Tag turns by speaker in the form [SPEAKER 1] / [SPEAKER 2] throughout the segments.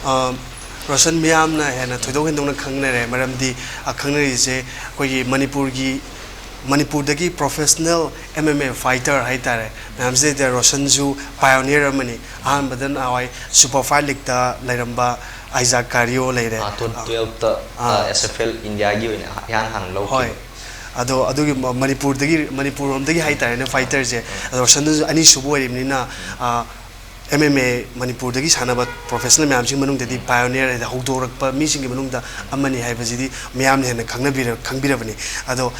[SPEAKER 1] Roshan Miyamna and Todo Hindona Kangnere, Maramdi, a Kangnerize, Kogi Manipur dagi professional MMA fighter haitare. Namze the Roshan Zu pioneer money. But then I super fight like the Laramba Isaac Cario later.
[SPEAKER 2] 12 SFL India Yan Han Low.
[SPEAKER 1] Ado Manipur dagi haitare fighters. Roshan Ani Subo Nina. MMA Manipur dagi sanaba professional mayam sing manung dadi pioneer da hogdorakpa mi sing manung da amani haibajidi mayam ne hena khangbirabani ado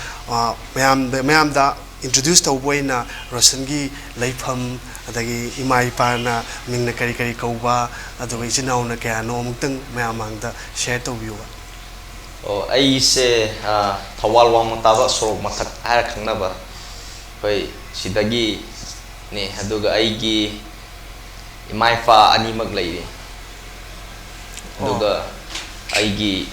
[SPEAKER 1] mayam da introduce tawboina Roshan gi laifam adagi imai pana mingna kari kauba ado ichinau na kya no mungtang mayam angda share tawbiwa
[SPEAKER 2] ai se thawal wang taba sorok mathak ara khangnaba hoi sidagi ne aduga ai gi imai fa ani mag lai ni duga ai gi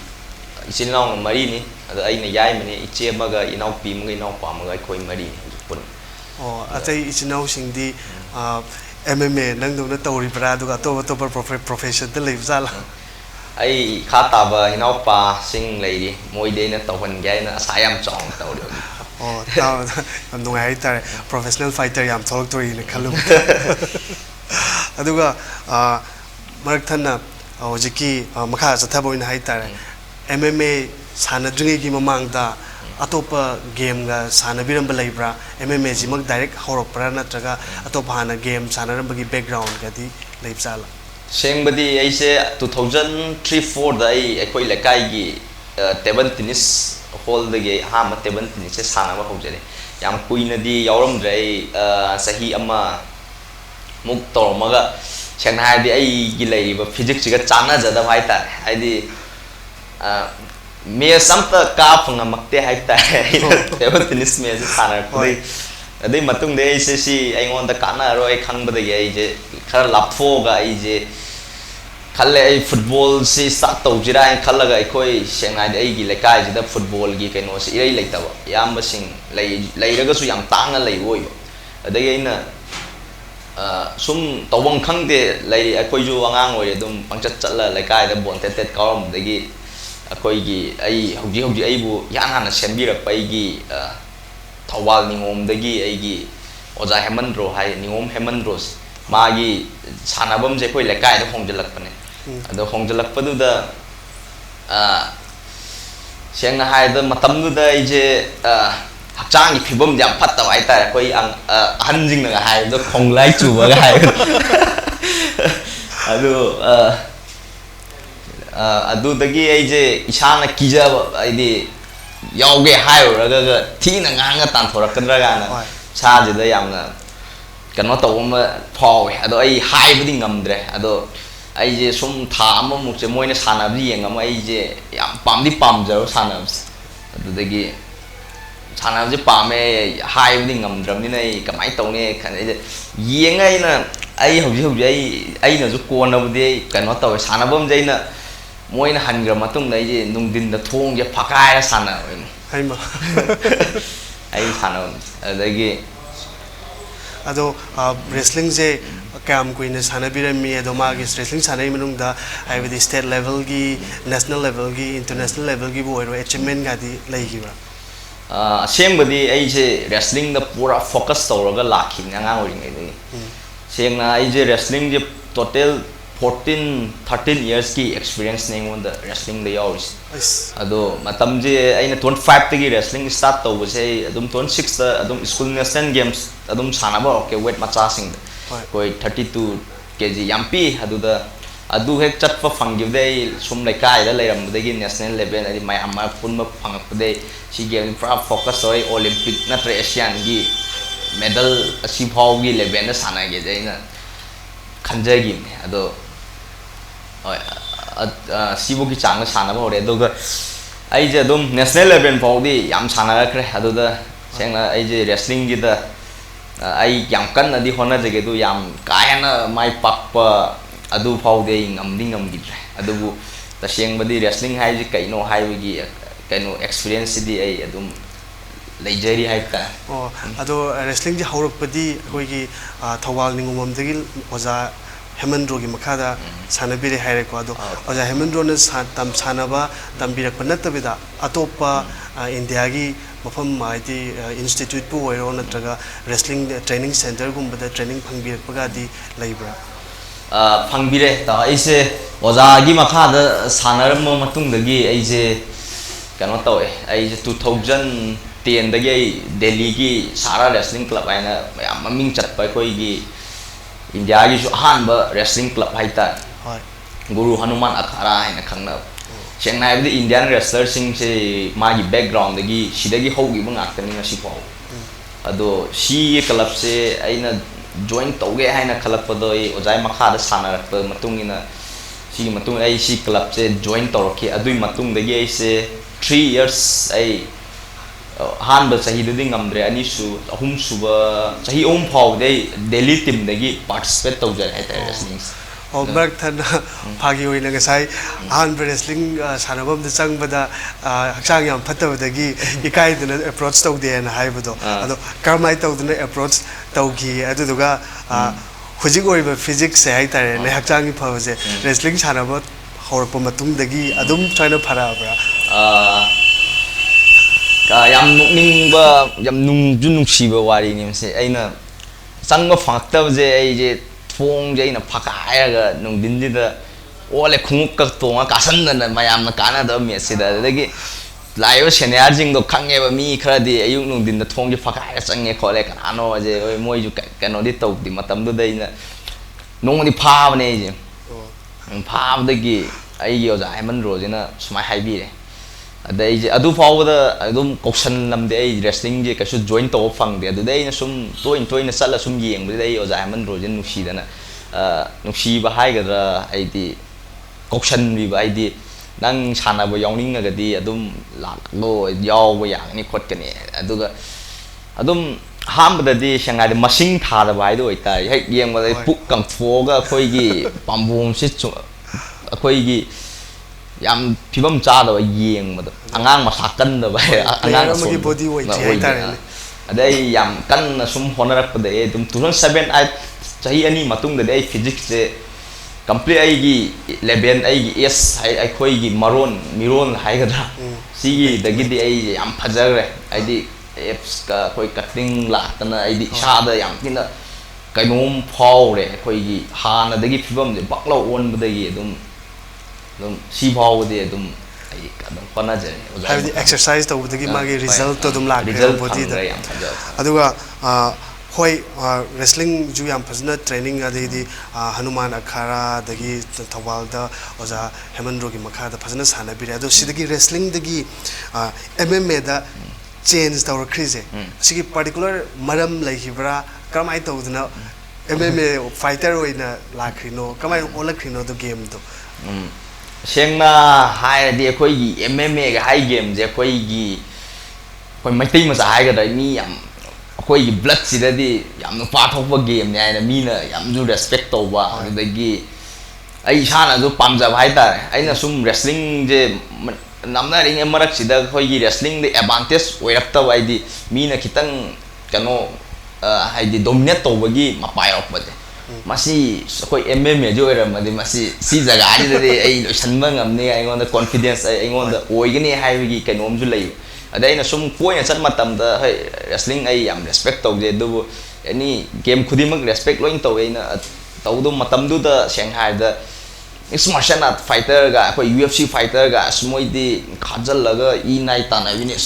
[SPEAKER 2] isinau mari ni ada ai na yai mani iche maga inau pi maga inau pa maga koi mari pun
[SPEAKER 1] atai isinau sing di MMA nang do na tori bra duga to profession te lai zala
[SPEAKER 2] ai khata ba inau pa sing lai di moi de na tawhan gai na asayam chong taw do
[SPEAKER 1] ta am nungai ta professional fighter yam tholok tori ne khalum aduga marakthana hojiki makha chathaboin haitare MMA sanadringi gi mamangda atopa game ga sanabiram balaibra MMA ji mak direct horopra natraga atopa hana game sanaram bagi background ga di laibsala
[SPEAKER 2] sengbadi aise 2003-4 da ai ekoi lekai gi table tennis hall de ge ha ma table tennis se sanaba hojare yam kuina di yauram drai sahi ama muk tor maga chang hai di ai gi lai ba physics ga chana jada bhai ta ai di me samta ka phanga makte hai ta table tennis me se sana koi adai matung de ai se si ai ngon da kana roi khang ba de ge ai je khar lapfo ga ai je khalle ai football si start to jira ai khallaga ai koi chang hai di ai gi lekai je da football gi kaino si irei lai ta ba yam ba sing lai raga su yam tang lai woi adai ai na sum tawang khangde lai akoi ju angang oi dum pangchat chatla laikai da bon tet kaum dagi akoi gi ai hoji ai bu yan hana sembirak pai gi thawal ningom dagi ai gi oja hemandro hai ningom hemandro ma gi sanabam je koi laikai da hongjalak pane ado hongjalak padu da sengna hai da matam nu da ai je Hachang gi phibom jam phatta wai ta koi ang hanjing na hai do khonglai chu ba hai adu dagi ai je isana kija ai di yauge hai ra ga thi na nga tan thorak kan ra ga na sa je da yam na kano to ma phaw ado ai hai budi ngamdre ado ai je sum tha ma mu che moina sana bi yeng ma ai je yam pam di pam jaro sana adu dagi Sana je pame hai budi ngamdram ni nai kamai tong ne khan yeng ai na ai hoji ai na ju ko na budi kano taw sana bom jai na moi na hangra matung nai je nung din da thong je phakai ra sana
[SPEAKER 1] hai ma
[SPEAKER 2] ai sana adagi
[SPEAKER 1] ado wrestling je kam kuina sana birami ado ma gi wrestling sana manung da ai with state level gi national level gi international level gi bo achievement ga di lai gi ba
[SPEAKER 2] Sembadi ai je wrestling da pura focus tawraga lakhi nanga ori ngai dei sengna ai je wrestling je total 14-13 years ki experience nei on the wrestling da yaws ado matam je aina 25 tagi wrestling start taw se adum 26 da adum school national games adum sana ba okay weight macha sing koi 32 kg yampi adu da adu hek chat pa phanggiv dei sum lai kai da leiram degi national level adi mai amma pun ma phangak dei si game pra focus oi olympic na tre asian gi medal asi phau gi level na sana ge jaina khanjai gi ado sibo gi chang sana ba ore doga ai je dum national level phau di yam sana kre ado da sengna ai je wrestling gi da ai yam kan na di hona jege du yam kaina mai pak pa adu phau de ngam gidre adu bu ta seng badi wrestling hai ji kaino hai gi kaino experience di ai adum leijeri hai ka
[SPEAKER 1] ado wrestling ji hauruk padi koi gi thawal ningomam dagi oja ꯍꯦꯃꯟꯗ꯭ꯔꯣꯒꯤ ꯃꯈꯥꯗ ꯁꯥꯟꯅꯕꯤꯔꯦ ꯍꯥꯏꯔꯦꯀꯣ ꯑꯗꯣ ꯑꯣꯖꯥ ꯍꯦꯃꯟꯗ꯭ꯔꯣꯅ ꯁꯥꯟꯅꯕ ꯇꯝꯕꯤꯔꯛꯄ ꯅꯠꯇꯕꯤꯗ ꯑꯇꯣꯞꯄ ꯏꯟꯗꯤꯌꯥꯒꯤ ꯃꯐꯝ ꯍꯥꯏꯗꯤ ꯏꯟꯁꯇꯤꯇ꯭ꯌꯨꯠꯄꯨ ꯑꯣꯏꯔꯣ ꯅꯠꯇ꯭ꯔꯒ ꯔꯦꯁꯂꯤꯡ ꯇ꯭ꯔꯦꯅꯤꯡ ꯁꯦꯟꯇꯔꯒꯨꯝꯕꯗ ꯇ꯭ꯔꯦꯅꯤꯡ ꯐꯪꯕꯤꯔꯛꯄꯒꯗꯤ ꯂꯩꯕ꯭ꯔꯥ?
[SPEAKER 2] ꯐꯪꯕꯤꯔꯦ ꯑꯩꯁꯦ ꯑꯣꯖꯥꯒꯤ ꯃꯈꯥꯗ ꯁꯥꯟꯅꯔꯝꯕ ꯃꯇꯨꯡꯗꯒꯤ ꯑꯩꯁꯦ ꯀꯩꯅꯣ ꯇꯧꯋꯦ ꯑꯩꯁꯦ 2010 ꯑꯩ ꯗꯦꯜꯂꯤꯒꯤ ꯁꯥꯔꯥ ꯔꯦꯁꯂꯤꯡ ꯀ꯭ꯂꯕ ꯍꯥꯏꯅ ꯃꯌꯥꯝ ꯃꯃꯤꯡ ꯆꯠꯄ ꯑꯩꯈꯣꯏꯒꯤ ꯏꯟꯗꯤꯌꯥꯒꯤꯁꯨ ꯑꯍꯥꯟꯕ ꯔꯦꯁꯂꯤꯡ ꯀ꯭ꯂꯕ ꯍꯥꯏꯇꯥꯔꯦ ꯒꯨꯔꯨ ꯍꯅꯨꯃꯥꯟ ꯑꯈꯥꯔꯥ ꯍꯥꯏꯅ ꯈꯪꯅꯕ ꯁꯦꯡꯅ ꯍꯥꯏꯕꯗꯤ ꯏꯟꯗꯤꯌꯥꯟ ꯔꯦꯁꯂꯔꯁꯤꯡꯁꯦ ꯃꯥꯒꯤ ꯕꯦꯛꯒ꯭ꯔꯥꯎꯟꯗꯒꯤ ꯁꯤꯗꯒꯤ ꯍꯧꯈꯤꯕ ꯉꯥꯛꯇꯅꯤ ꯉꯁꯤ ꯐꯥꯎꯕ ꯑꯗꯣ ꯁꯤꯒꯤ ꯀ꯭ꯂꯕꯁꯦ ꯑꯩꯅ ꯖꯣꯏꯟ ꯇꯧꯒꯦ ꯍꯥꯏꯅ ꯈꯜꯂꯛꯄꯗꯣ ꯑꯩ ꯑꯣꯖꯥꯒꯤ ꯃꯈꯥꯗ ꯁꯥꯟꯅꯔꯛꯄ ꯃꯇꯨꯡꯏꯟꯅ ꯁꯤꯒꯤ ꯃꯇꯨꯡ ꯑꯩ ꯁꯤ ꯀ꯭ꯂꯕꯁꯦ ꯖꯣꯏꯟ ꯇꯧꯔꯛꯈꯤ ꯑꯗꯨꯒꯤ ꯃꯇꯨꯡꯗꯒꯤ ꯑꯩꯁꯦ 3 years ꯑꯩ ꯑꯍꯥꯟꯕ ꯆꯍꯤꯗꯗꯤ ꯉꯝꯗ꯭ꯔꯦ ꯑꯍꯨꯝꯁꯨꯕ ꯆꯍꯤ 3 ꯐꯥꯎꯕꯗꯤ ꯑꯩ ꯗꯦꯜꯂꯤ ꯇꯤꯝꯗꯒꯤ ꯄꯥꯔꯇꯤꯁꯤꯄꯦꯠ ꯇꯧꯖꯔꯦ ꯍꯥꯏꯇꯥꯔꯦ ꯔꯦꯁꯂꯤꯡꯁꯦ
[SPEAKER 1] ꯃꯔꯛ ꯊꯟꯅ ꯐꯥꯒꯤ ꯑꯣꯏꯅ ꯉꯁꯥꯏ ꯑꯍꯥꯟꯕ ꯔꯦꯁꯂꯤꯡ ꯁꯥꯟꯅꯐꯝꯗ ꯆꯪꯕꯗ ꯍꯛꯆꯥꯡ ꯌꯥꯝ ꯐꯠꯇꯕꯗꯒꯤ ꯏꯀꯥꯏꯗꯅ ꯑꯦꯄ꯭ꯔꯣꯆ ꯇꯧꯗꯦꯅ ꯍꯥꯏꯕꯗꯣ ꯑꯗꯣ ꯀꯔꯝꯍꯥꯏꯅ ꯇꯧꯗꯅ ꯑꯦꯄ꯭ꯔꯣꯆ ꯇꯧꯈꯤ ꯑꯗꯨꯗꯨꯒ ꯍꯧꯖꯤꯛ ꯑꯣꯏꯔꯤꯕ ꯐꯤꯖꯤꯛꯁꯁꯦ ꯍꯥꯏꯇꯥꯔꯦꯅꯦ ꯍꯛꯆꯥꯡꯒꯤ ꯐꯕꯁꯦ ꯔꯦꯁꯂꯤꯡ ꯁꯥꯟꯅꯕ ꯍꯧꯔꯛꯄ ꯃꯇꯨꯡꯗꯒꯤ ꯑꯗꯨꯝ ꯁꯨꯃꯥꯏꯅ ꯐꯔꯛꯑꯕ꯭ꯔꯥ?
[SPEAKER 2] ꯌꯥꯝ ꯅꯣꯛꯅꯤꯡꯕ ꯌꯥꯝ ꯅꯨꯡꯁꯨ ꯅꯨꯡꯁꯤꯕ ꯋꯥꯔꯤꯅꯤ ꯃꯁꯤ ꯑꯩꯅ ꯆꯪꯕ ꯐꯪꯉꯛꯇꯕꯁꯦ ꯑꯩꯁꯦ ꯊꯣꯡꯁꯦ ꯑꯩꯅ ꯐꯛꯀꯥꯏꯔꯒ ꯅꯨꯡꯊꯤꯟꯁꯤꯗ ꯑꯣꯜꯂꯦ ꯈꯣꯡꯎꯞꯀ ꯇꯣꯡꯉ ꯀꯥꯁꯟꯗꯅ ꯃꯌꯥꯝꯅ ꯀꯥꯟꯅꯗꯕ ꯃꯦꯠꯁꯁꯤꯗ ꯑꯗꯨꯗꯒꯤ ꯂꯥꯛꯏꯕ ꯁꯦꯅꯤꯌꯥꯔꯁꯤꯡꯗꯣ ꯈꯪꯉꯦꯕ ꯃꯤ ꯈꯔꯗꯤ ꯑꯌꯨꯛ ꯅꯨꯡꯊꯤꯟꯗ ꯊꯣꯡꯁꯦ ꯐꯛꯀꯥꯏꯔ ꯆꯪꯉꯦ ꯈꯣꯠꯂꯦ ꯀꯅꯥꯅꯣꯁꯦ ꯍꯣꯏ ꯃꯣꯏꯁꯨ ꯀꯩꯅꯣꯗꯤ ꯇꯧꯗꯦ ꯃꯇꯝꯗꯨꯗ ꯑꯩꯅ ꯅꯣꯡꯃꯗꯤ ꯐꯥꯕꯅꯦ ꯑꯩꯁꯦ ꯐꯥꯕꯗꯒꯤ ꯑꯩꯒꯤ ꯑꯣꯖꯥ ꯍꯦꯃꯟꯗ꯭ꯔꯣꯁꯤꯅ ꯁꯨꯃꯥꯏꯅ ꯍꯥꯏꯕꯤꯔꯦ ꯑꯗ ꯑꯩꯁꯦ ꯑꯗꯨ ꯐꯥꯎꯕꯗ ꯑꯗꯨꯝ ꯀꯧꯁꯜꯂꯝꯗꯦ ꯑꯩ ꯔꯦꯁꯂꯤꯡꯁꯦ ꯀꯩꯁꯨ ꯖꯣꯏꯟ ꯇꯧꯕ ꯐꯪꯗꯦ ꯑꯗꯨꯗ ꯑꯩꯅ ꯁꯨꯝ ꯇꯣꯏꯅ ꯆꯠꯂ ꯁꯨꯝ ꯌꯦꯡꯕꯁꯤꯗ ꯑꯩ ꯑꯣꯖꯥ ꯍꯦꯃꯟꯗ꯭ꯔꯣꯁꯦ ꯅꯨꯡꯁꯤꯗꯅ ꯅꯨꯡꯁꯤꯕ ꯍꯥꯏꯒꯗ꯭ꯔꯥ ꯍꯥꯏꯗꯤ ꯀꯧꯁꯟꯕꯤꯕ ꯍꯥꯏꯗꯤ ꯅꯪ ꯁꯥꯟꯅꯕ ꯌꯥꯎꯅꯤꯡꯉꯒꯗꯤ ꯑꯗꯨꯝ ꯂꯥꯛꯂꯣ ꯌꯥꯎꯕ ꯌꯥꯒꯅꯤ ꯈꯣꯠꯀꯅꯤ ꯑꯗꯨꯒ ꯑꯗꯨꯝ ꯑꯍꯥꯟꯕꯗꯗꯤ ꯁꯦꯡꯅ ꯃꯁꯤꯡ ꯊꯥꯗꯕ ꯍꯥꯏꯗꯣ ꯑꯣꯏꯇꯥꯔꯦ ꯍꯦꯛ ꯌꯦꯡꯕꯗ ꯄꯨꯛ ꯀꯪꯊꯣꯛꯑꯒ ꯑꯩꯈꯣꯏꯒꯤ ꯄꯥꯝꯕꯣꯝꯁꯤ ꯑꯩꯈꯣꯏꯒꯤ ꯌꯥꯝ ꯐꯤꯕꯝ ꯆꯥꯗꯕ ꯌꯦꯡꯕꯗꯣ ꯑꯉꯥꯡ ꯃꯁꯥ ꯀꯟꯗꯕ ꯑꯉꯥꯡ ꯑꯁꯣꯟꯕ ꯑꯗꯩ ꯌꯥꯝ ꯀꯟꯅ ꯁꯨꯝ ꯍꯣꯠꯅꯔꯛꯄꯗꯒꯤ ꯑꯗꯨꯝ 2007-8 ꯆꯍꯤ 2 ꯃꯇꯨꯡꯗꯗꯤ ꯑꯩ ꯐꯤꯖꯤꯛꯁꯁꯦ ꯀꯝꯄ꯭ꯂꯤꯠ ꯑꯩꯒꯤ ꯂꯦꯚꯦꯜ ꯑꯩꯒꯤ ꯑꯦꯁ ꯑꯩꯈꯣꯏꯒꯤ ꯃꯤꯔꯣꯟ ꯍꯥꯏꯒꯗ꯭ꯔꯥ ꯁꯤꯒꯤꯗꯒꯤꯗꯤ ꯑꯩꯁꯦ ꯌꯥꯝ ꯐꯖꯈ꯭ರೆ ꯍꯥꯏꯗꯤ ꯑꯦꯞꯁꯀ ꯑꯩꯈꯣꯏ ꯀꯠꯇꯤꯡ ꯂꯥꯛꯇꯅ ꯑꯩꯗꯤ ꯏꯁꯥꯗ ꯌꯥꯝ ꯊꯤꯅ ꯀꯩꯅꯣꯝ ꯐꯥꯎꯔꯦ ꯑꯩꯈꯣꯏꯒꯤ ꯍꯥꯟꯅꯗꯒꯤ ꯐꯤꯕꯝꯁꯦ ꯕꯛꯂꯧ ꯑꯣꯟꯕꯗꯒꯤ ꯑꯗꯨꯝ ꯁꯤ ꯐꯥꯎꯕꯗꯤ ꯑꯗꯨꯝ ꯑꯩ ꯑꯗꯨꯝ ꯍꯣꯠꯅꯖꯔꯦ
[SPEAKER 1] ꯍꯥꯏꯕꯗꯤ ꯑꯦꯛꯁꯔꯁꯥꯏꯖ ꯇꯧꯕꯗꯒꯤ ꯃꯥꯒꯤ ꯔꯤꯖꯜꯇꯣ ꯑꯗꯨꯝ ꯂꯥꯛꯈ꯭ꯔꯦ ꯕꯣꯗꯤꯗ ꯑꯗꯨꯒ ꯍꯣꯏ ꯔꯦꯁꯂꯤꯡꯁꯨ ꯌꯥꯝ ꯐꯖꯅ ꯇ꯭ꯔꯦꯅꯤꯡ ꯑꯗꯩꯗꯤ ꯍꯅꯨꯃꯥꯟ ꯑꯈꯥꯔꯥ ꯑꯗꯒꯤ ꯊꯧꯕꯥꯜꯗ ꯑꯣꯖꯥ ꯍꯦꯃꯟꯗ꯭ꯔꯣꯒꯤ ꯃꯈꯥꯗ ꯐꯖꯅ ꯁꯥꯟꯅꯕꯤꯔꯦ ꯑꯗꯣ ꯁꯤꯗꯒꯤ ꯔꯦꯁꯂꯤꯡꯗꯒꯤ MMA ꯗ ꯆꯦꯟꯖ ꯇꯧꯔꯛꯈ꯭ꯔꯤꯁꯦ ꯁꯤꯒꯤ ꯄꯥꯔꯇꯤꯀꯨꯂꯔ ꯃꯔꯝ ꯂꯩꯈꯤꯕ꯭ꯔꯥ ꯀꯔꯝꯍꯥꯏꯅ ꯇꯧꯗꯅ MMA ꯐꯥꯏꯇꯔ ꯑꯣꯏꯅ ꯂꯥꯛꯈ꯭ꯔꯤꯅꯣ ꯀꯃꯥꯏꯅ ꯑꯣꯜꯂꯛꯈ꯭ꯔꯤꯅꯣ ꯑꯗꯨ ꯒꯦꯝꯗꯣ
[SPEAKER 2] ꯁꯦꯡꯅ ꯍꯥꯏꯔꯗꯤ ꯑꯩꯈꯣꯏꯒꯤ MMA ꯍꯥꯏ ꯒꯦꯝꯁꯦ ꯑꯩꯈꯣꯏ ꯃꯩꯇꯩ ꯃꯆꯥ ꯍꯥꯏꯒꯗ꯭ꯔꯥ ꯃꯤ ꯌꯥꯝ ꯑꯩꯈꯣꯏꯒꯤ ꯕ꯭ꯂꯗꯁꯤꯗꯗꯤ ꯌꯥꯝ ꯅꯨꯄꯥ ꯊꯣꯛꯄ ꯒꯦꯝꯅꯤ ꯍꯥꯏꯅ ꯃꯤꯅ ꯌꯥꯝꯁꯨ ꯔꯦꯁꯄꯦꯛ ꯇꯧꯕ ꯑꯗꯨꯗꯒꯤ ꯑꯩ ꯏꯁꯥꯅꯁꯨ ꯄꯥꯝꯖꯕ ꯍꯥꯏꯇꯥꯔꯦ ꯑꯩꯅ ꯁꯨꯝ ꯔꯦꯁꯂꯤꯡꯁꯦ ꯅꯝꯅꯔꯤꯉꯩ ꯃꯔꯛꯁꯤꯗ ꯑꯩꯈꯣꯏꯒꯤ ꯔꯦꯁꯂꯤꯡꯗ ꯑꯦꯗꯚꯥꯟꯇꯦꯖ ꯑꯣꯏꯔꯛꯇꯕ ꯍꯥꯏꯗꯤ ꯃꯤꯅ ꯈꯤꯇꯪ ꯀꯩꯅꯣ ꯍꯥꯏꯗꯤ ꯗꯣꯃꯤꯅꯦꯠ ꯇꯧꯕꯒꯤ ꯃꯄꯥ ꯌꯥꯎꯔꯛꯄꯁꯦ ꯃꯁꯤ ꯑꯩꯈꯣꯏ MMA ꯑꯣꯏꯔꯝꯃꯗꯤ ꯁꯤ ꯖꯒꯥꯁꯤꯗꯗꯤ ꯑꯩ ꯂꯣꯏꯁꯟꯕ ꯉꯝꯅꯤ ꯑꯩꯉꯣꯟꯗ ꯀꯣꯟꯐꯤꯗꯦꯟꯁ ꯑꯩꯉꯣꯟꯗ ꯑꯣꯏꯒꯅꯤ ꯍꯥꯏꯕꯒꯤ ꯀꯩꯅꯣꯝꯁꯨ ꯂꯩꯕ ꯑꯗ ꯑꯩꯅ ꯁꯨꯝ ꯀꯣꯏꯅ ꯆꯠ ꯃꯇꯝꯗ ꯍꯣꯏ ꯔꯦꯁꯂꯤꯡ ꯑꯩ ꯌꯥꯝ ꯔꯦꯁꯄꯦꯛ ꯇꯧꯖꯩ ꯑꯗꯨꯕꯨ ꯑꯦꯅꯤ ꯒꯦꯝ ꯈꯨꯗꯤꯡꯃꯛ ꯔꯦꯁꯄꯦꯛ ꯂꯣꯏ ꯇꯧꯋꯦ ꯑꯩꯅ ꯇꯧꯗꯕ ꯃꯇꯝꯗꯨꯗ ꯁꯦꯡꯅ ꯍꯥꯏꯔꯕꯗ ꯃꯤꯛꯁ ꯃꯥꯔꯁꯦꯜ ꯑꯥꯔꯠ ꯐꯥꯏꯇꯔꯒ ꯑꯩꯈꯣꯏ UFC ꯐꯥꯏꯇꯔꯒ ꯃꯣꯏꯗꯤ ꯈꯥꯖꯤꯜꯂꯒ ꯅꯥꯏ ꯇꯥꯟꯅꯕꯤꯅꯤ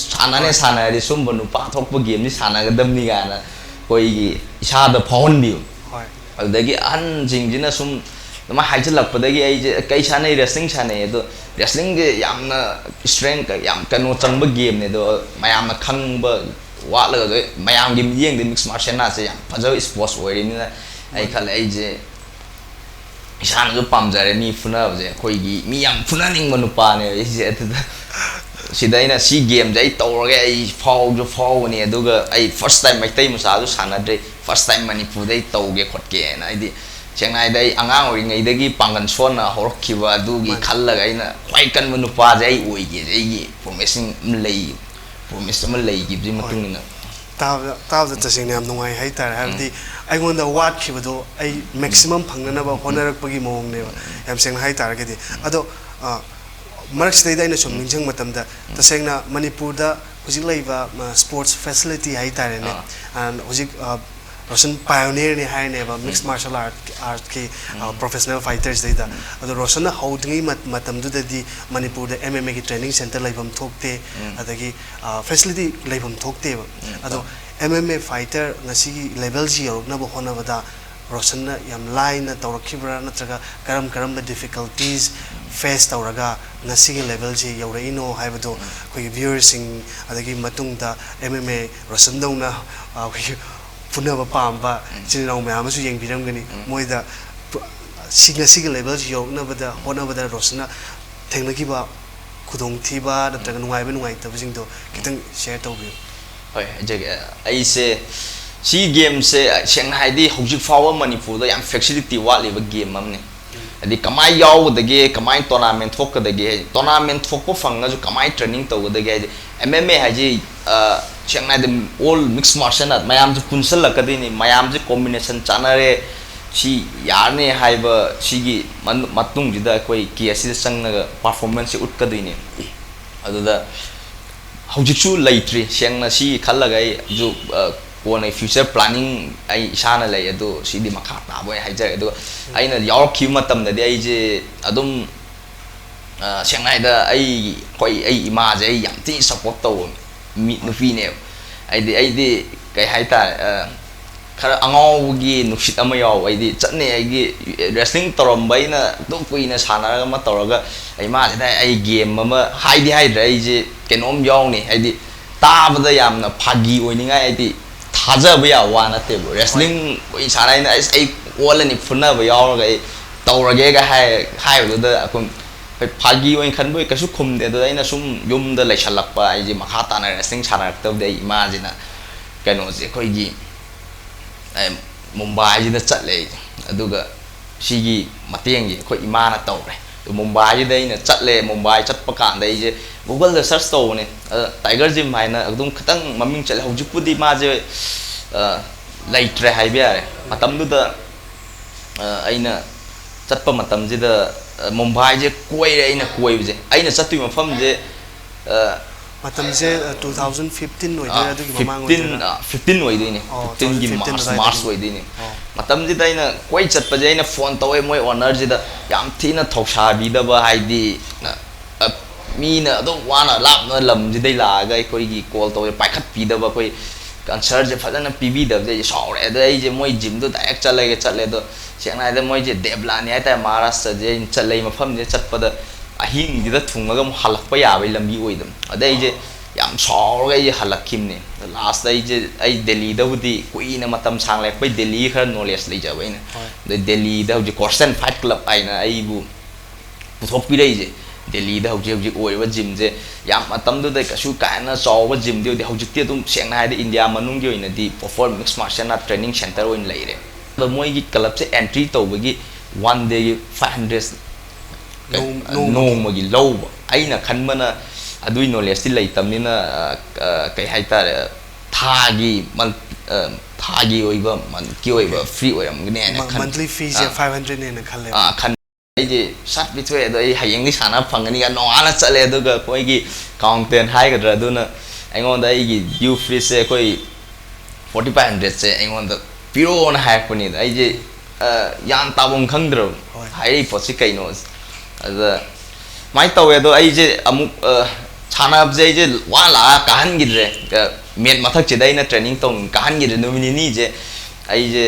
[SPEAKER 2] ꯁꯥꯟꯅꯔꯗꯤ ꯁꯨꯝꯕ ꯅꯨꯄꯥ ꯊꯣꯛꯄ ꯒꯦꯝꯗꯤ ꯁꯥꯟꯅꯒꯗꯕꯅꯤ ꯀꯥꯏꯅ ꯑꯩꯈꯣꯏꯒꯤ ꯏꯁꯥꯗ ꯐꯥꯎꯍꯟꯕꯤꯌꯨ ꯑꯗꯨꯗꯒꯤ ꯑꯍꯟꯁꯤꯡꯁꯤꯅ ꯁꯨꯝ ꯑꯗꯨꯃꯥꯏꯅ ꯍꯥꯏꯖꯤꯜꯂꯛꯄꯗꯒꯤ ꯑꯩꯁꯦ ꯀꯩ ꯁꯥꯟꯅꯩ ꯔꯦꯁꯂꯤꯡ ꯁꯥꯟꯅꯩ ꯑꯗꯣ ꯔꯦꯁꯂꯤꯡꯁꯦ ꯌꯥꯝꯅ ꯏꯁꯇ꯭ꯔꯦꯡ ꯌꯥꯝ ꯀꯩꯅꯣ ꯆꯪꯕ ꯒꯦꯝꯅꯦ ꯑꯗꯣ ꯃꯌꯥꯝꯅ ꯈꯪꯕ ꯋꯥꯠꯂꯒ ꯃꯌꯥꯝꯒꯤ ꯃꯤꯠꯌꯦꯡꯗꯤ ꯃꯤꯛꯁ ꯃꯥꯔꯁꯦꯜ ꯑꯥꯔꯠꯁꯦ ꯌꯥꯝ ꯐꯖꯕ ꯏꯁꯄꯣꯔꯠꯁ ꯑꯣꯏꯔꯤꯅꯤꯅ ꯑꯩ ꯈꯜꯂꯦ ꯑꯩꯁꯦ ꯏꯁꯥꯅꯁꯨ ꯄꯥꯝꯖꯔꯦ ꯃꯤ ꯐꯨꯅꯕꯁꯦ ꯑꯩꯈꯣꯏꯒꯤ ꯃꯤ ꯌꯥꯝ ꯐꯨꯅꯅꯤꯡꯕ ꯅꯨꯄꯥꯅꯦ ꯑꯩꯁꯦ ꯑꯗꯨꯗ ꯁꯤꯗ ꯑꯩꯅ ꯁꯤ ꯒꯦꯝꯁꯦ ꯑꯩ ꯇꯧꯔꯒꯦ ꯑꯩ ꯐꯥꯎꯕꯅꯤ ꯑꯗꯨꯒ ꯑꯩ ꯐꯥꯔꯁ ꯇꯥꯏꯝ ꯃꯩꯇꯩ ꯃꯆꯥꯁꯨ ꯁꯥꯟꯅꯗ꯭ꯔꯤ ꯐꯥꯔꯁ ꯇꯥꯏꯝ ꯃꯅꯤꯄꯨꯔꯗ ꯑꯩ ꯇꯧꯒꯦ ꯈꯣꯠꯀꯦꯅ ꯍꯥꯏꯗꯤ ꯁꯦꯡꯅ ꯍꯥꯏꯗꯤ ꯑꯩ ꯑꯉꯥꯡ ꯑꯣꯏꯔꯤꯉꯩꯗꯒꯤ ꯄꯥꯡꯒꯜ ꯁꯣꯟꯅ ꯍꯧꯔꯛꯈꯤꯕ ꯑꯗꯨꯒꯤ ꯈꯜꯂꯒ ꯑꯩꯅ ꯈ꯭ꯋꯥꯏ ꯀꯟꯕ ꯅꯨꯄꯥꯁꯦ ꯑꯩ ꯑꯣꯏꯒꯦ ꯑꯩꯒꯤ ꯄ꯭ꯔꯣꯃꯤꯁ ꯑꯃ ꯂꯩꯈꯤꯕꯒꯤ ꯃꯇꯨꯡ ꯏꯟꯅ
[SPEAKER 1] ꯇꯥꯕꯗ ꯇꯁꯦꯡꯅ ꯌꯥꯝ ꯅꯨꯡꯉꯥꯏ ꯍꯥꯏꯇꯥꯔꯦ ꯍꯥꯏꯕꯗꯤ ꯑꯩꯉꯣꯟꯗ ꯋꯥꯠꯈꯤꯕꯗꯣ ꯑꯩ ꯃꯦꯛꯁꯤꯃꯝ ꯐꯪꯅꯅꯕ ꯍꯣꯠꯅꯔꯛꯄꯒꯤ ꯃꯑꯣꯡꯅꯦꯕ ꯌꯥꯝ ꯁꯦꯡꯅ ꯍꯥꯏꯇꯥꯔꯒꯗꯤ ꯑꯗꯣ ꯃꯔꯛꯁꯤꯗꯩꯗ ꯑꯩꯅ ꯁꯨꯝ ꯅꯤꯡꯁꯤꯡ ꯃꯇꯝꯗ ꯇꯁꯦꯡꯅ ꯃꯅꯤꯄꯨꯔꯗ ꯍꯧꯖꯤꯛ ꯂꯩꯕ ꯁ꯭ꯄꯣꯔꯠꯁ ꯐꯦꯁꯤꯂꯤꯇꯤ ꯍꯥꯏꯇꯥꯔꯦꯅꯦ ꯍꯧꯖꯤꯛ ꯔꯣशन पायोनियर हाइनेबा मिक्स मार्शल आर्ट की प्रोफेशनल फाइटर्स देदा अदो रोशन हौदंगी मतमदुददी मणिपुर द एमएमए की ट्रेनिंग सेंटर लेबम थोकते अदगी फैसिलिटी लेबम थोकते अदो एमएमए फाइटर ngasi लेवल जी यौरनब होनबदा रोशन याम लाइन तौरखिब्रा नत्रगा करम करम डिफिकल्टीज फेस तौरगा ngasi लेवल जी यौरइनो हाइबदो कोई व्यूअर्स सिंग अदगी मतुंगदा एमएमए रोशन दौना पुनः पाम्बा चिनाव मैम येंगनी मोद सिंग लेवल यौरनबदा होनबदा रोशना थेंनखिब खुदोंथीब नत्रगा नुंगाइब नुंगाइतबसिंगदो खितंग शेयर तौबियो
[SPEAKER 2] होय जगे अइसे सी गेम से सेंग हाइदी हौजिक फाव मणिपुर दा याम फ्लेक्सिबिलिटी वालिब गेम अमने अदि कमाय यावदगे कमाय टूर्नामेंट थोकदगे टूर्नामेंट थोकपो फंगजु कमाय ट्रेनिंग तौगदगे एमएमए हाइजी सेंग नाइद ऑल मिक्स मार्शल आर्ट मयाम जु पुनसल लकदिनी मयाम जु कॉम्बिनेशन चानरे सी यारने हाइब सीगी मतुंग जिदा कोई केसी संग परफॉर्मेंस उटकदिनी अदुदा हौजिकसु लैट्री सेंगना सी खल्लगा जु कोन फ्यूचर प्लानिंग आई इसाना लay अदु सीदी मखा ताबोय हाइजर अदु आइना यावखि मतमददि आई जे अदुम सेंगनाइदा आई कोई आई इमा जे याम ती सपोर्ट तौ मी नुफीने आइदी कई हाइता खरा अंगावगी नुसित अमा याव आइदी चटने आइगी रेसलिंग तोरमबाइना दु कुइना सानारगा म तोरगा आई मा जे आई गेम अमा हाइदी हाइद्रा आई जे केनोम यावनी आइदी ताबदा यामना फागी ओइनिंगा आइदी थाजब या वा नते रेसलिंग कोई सानाइना आई ओलनी फुनब यावरगा आई तौरगेगा हाइबदुदा अकुम फागी ओइन खनबोय कसु खुमदे अदु आइना सुम युमदा लैसलक्पा आई जे मखा ताना रेसलिंग सानारक्तबदे आई इमाजिना कनो जे कोइगी मुंबई जिदा चले अदुगा सिगी मतेंगी कोई इमाना तौरे तो मुंबई जिदा इना चले मुंबई चटप कांदा जे गूगल दा सर्च तौने टाइगर जिम हाइना अदुम खतंग ममिंग चले हुजुपुदी माजे लाइट्रे हाइबे यारे मतमदुदा आइना चटप मतम जिदा मुंबई जे कोइरे आइना कोइबजे आइना चत्तुइ मफम जे
[SPEAKER 1] मतमसे 2015 ओइदे अदुगी ममांग
[SPEAKER 2] 15 ओइदेने 15 गी मार्च ओइदेने मतम जिदा आइना कोइ चटपजे आइना फोन तौए मोय ओनर जिदा याम थीना थौसाबीदबा हाइदी मीना अदो वाना लापना लम जिदै लागा कोइगी कॉल तौए पाइखत पीदबा कोइ आंसर जे फजन पीबीदब जे सौरे अदो आई जे मोय जिम दो डायरेक्ट चले दो सेंगनाइदा मोय जे देवलानी हाइता महाराष्ट्र जे चलै मफम जे चटपदा अहिंग जिदा थुंगगा हलक्पा याबै लंबी ओइदम अदै जे याम सौरगा ये हलक्किमने लास्ट दै जे आई दिल्ली दबुदी कुइना मतम सांगले पै दिल्ली खर नॉलेज लै जबैना द दिल्ली दा जे कोर्सन फाइट क्लब आइना आइबु पुथोक पिरै जे दिल्ली दा हौजे ओइबा जिम जे याम मतम दु दै कसु कायना चौबा जिम दि हौजिकति अदुम सेंगना हाइदे इंडिया मनुंगी ओइना दि perform mixed martial art training centre ओइन लैरे द मोइगी क्लब से एंट्री तौबगी 1 डे 500 नोंमगी लौब आइना खनबना अदुई नॉलेज ति लैतमनिना कई हाइतारे थागी ओइबा मन की ओइबा फ्री ओइरमगने
[SPEAKER 1] मंथली फीस 500 ने खले
[SPEAKER 2] खन जे सात बिथोय अदो आई हयंगनि साना फंगनि गा नोआना चले अदुगा कोइगी काउंटेन हाइगद्रा अदुना आइगोंदा आइगी यू फ्री से कोई 4500 से आइगोंदा पिरोना हाइपनि आई जे यान ताबों खंगद्रो हाइ पोसि कैनो अदा माइ तौए दो आई जे अमुक छानाब जे वाला कहन गिरे मेन मथक जे दैना ट्रेनिंग तो कहन गिरे नुमिनी जे आई जे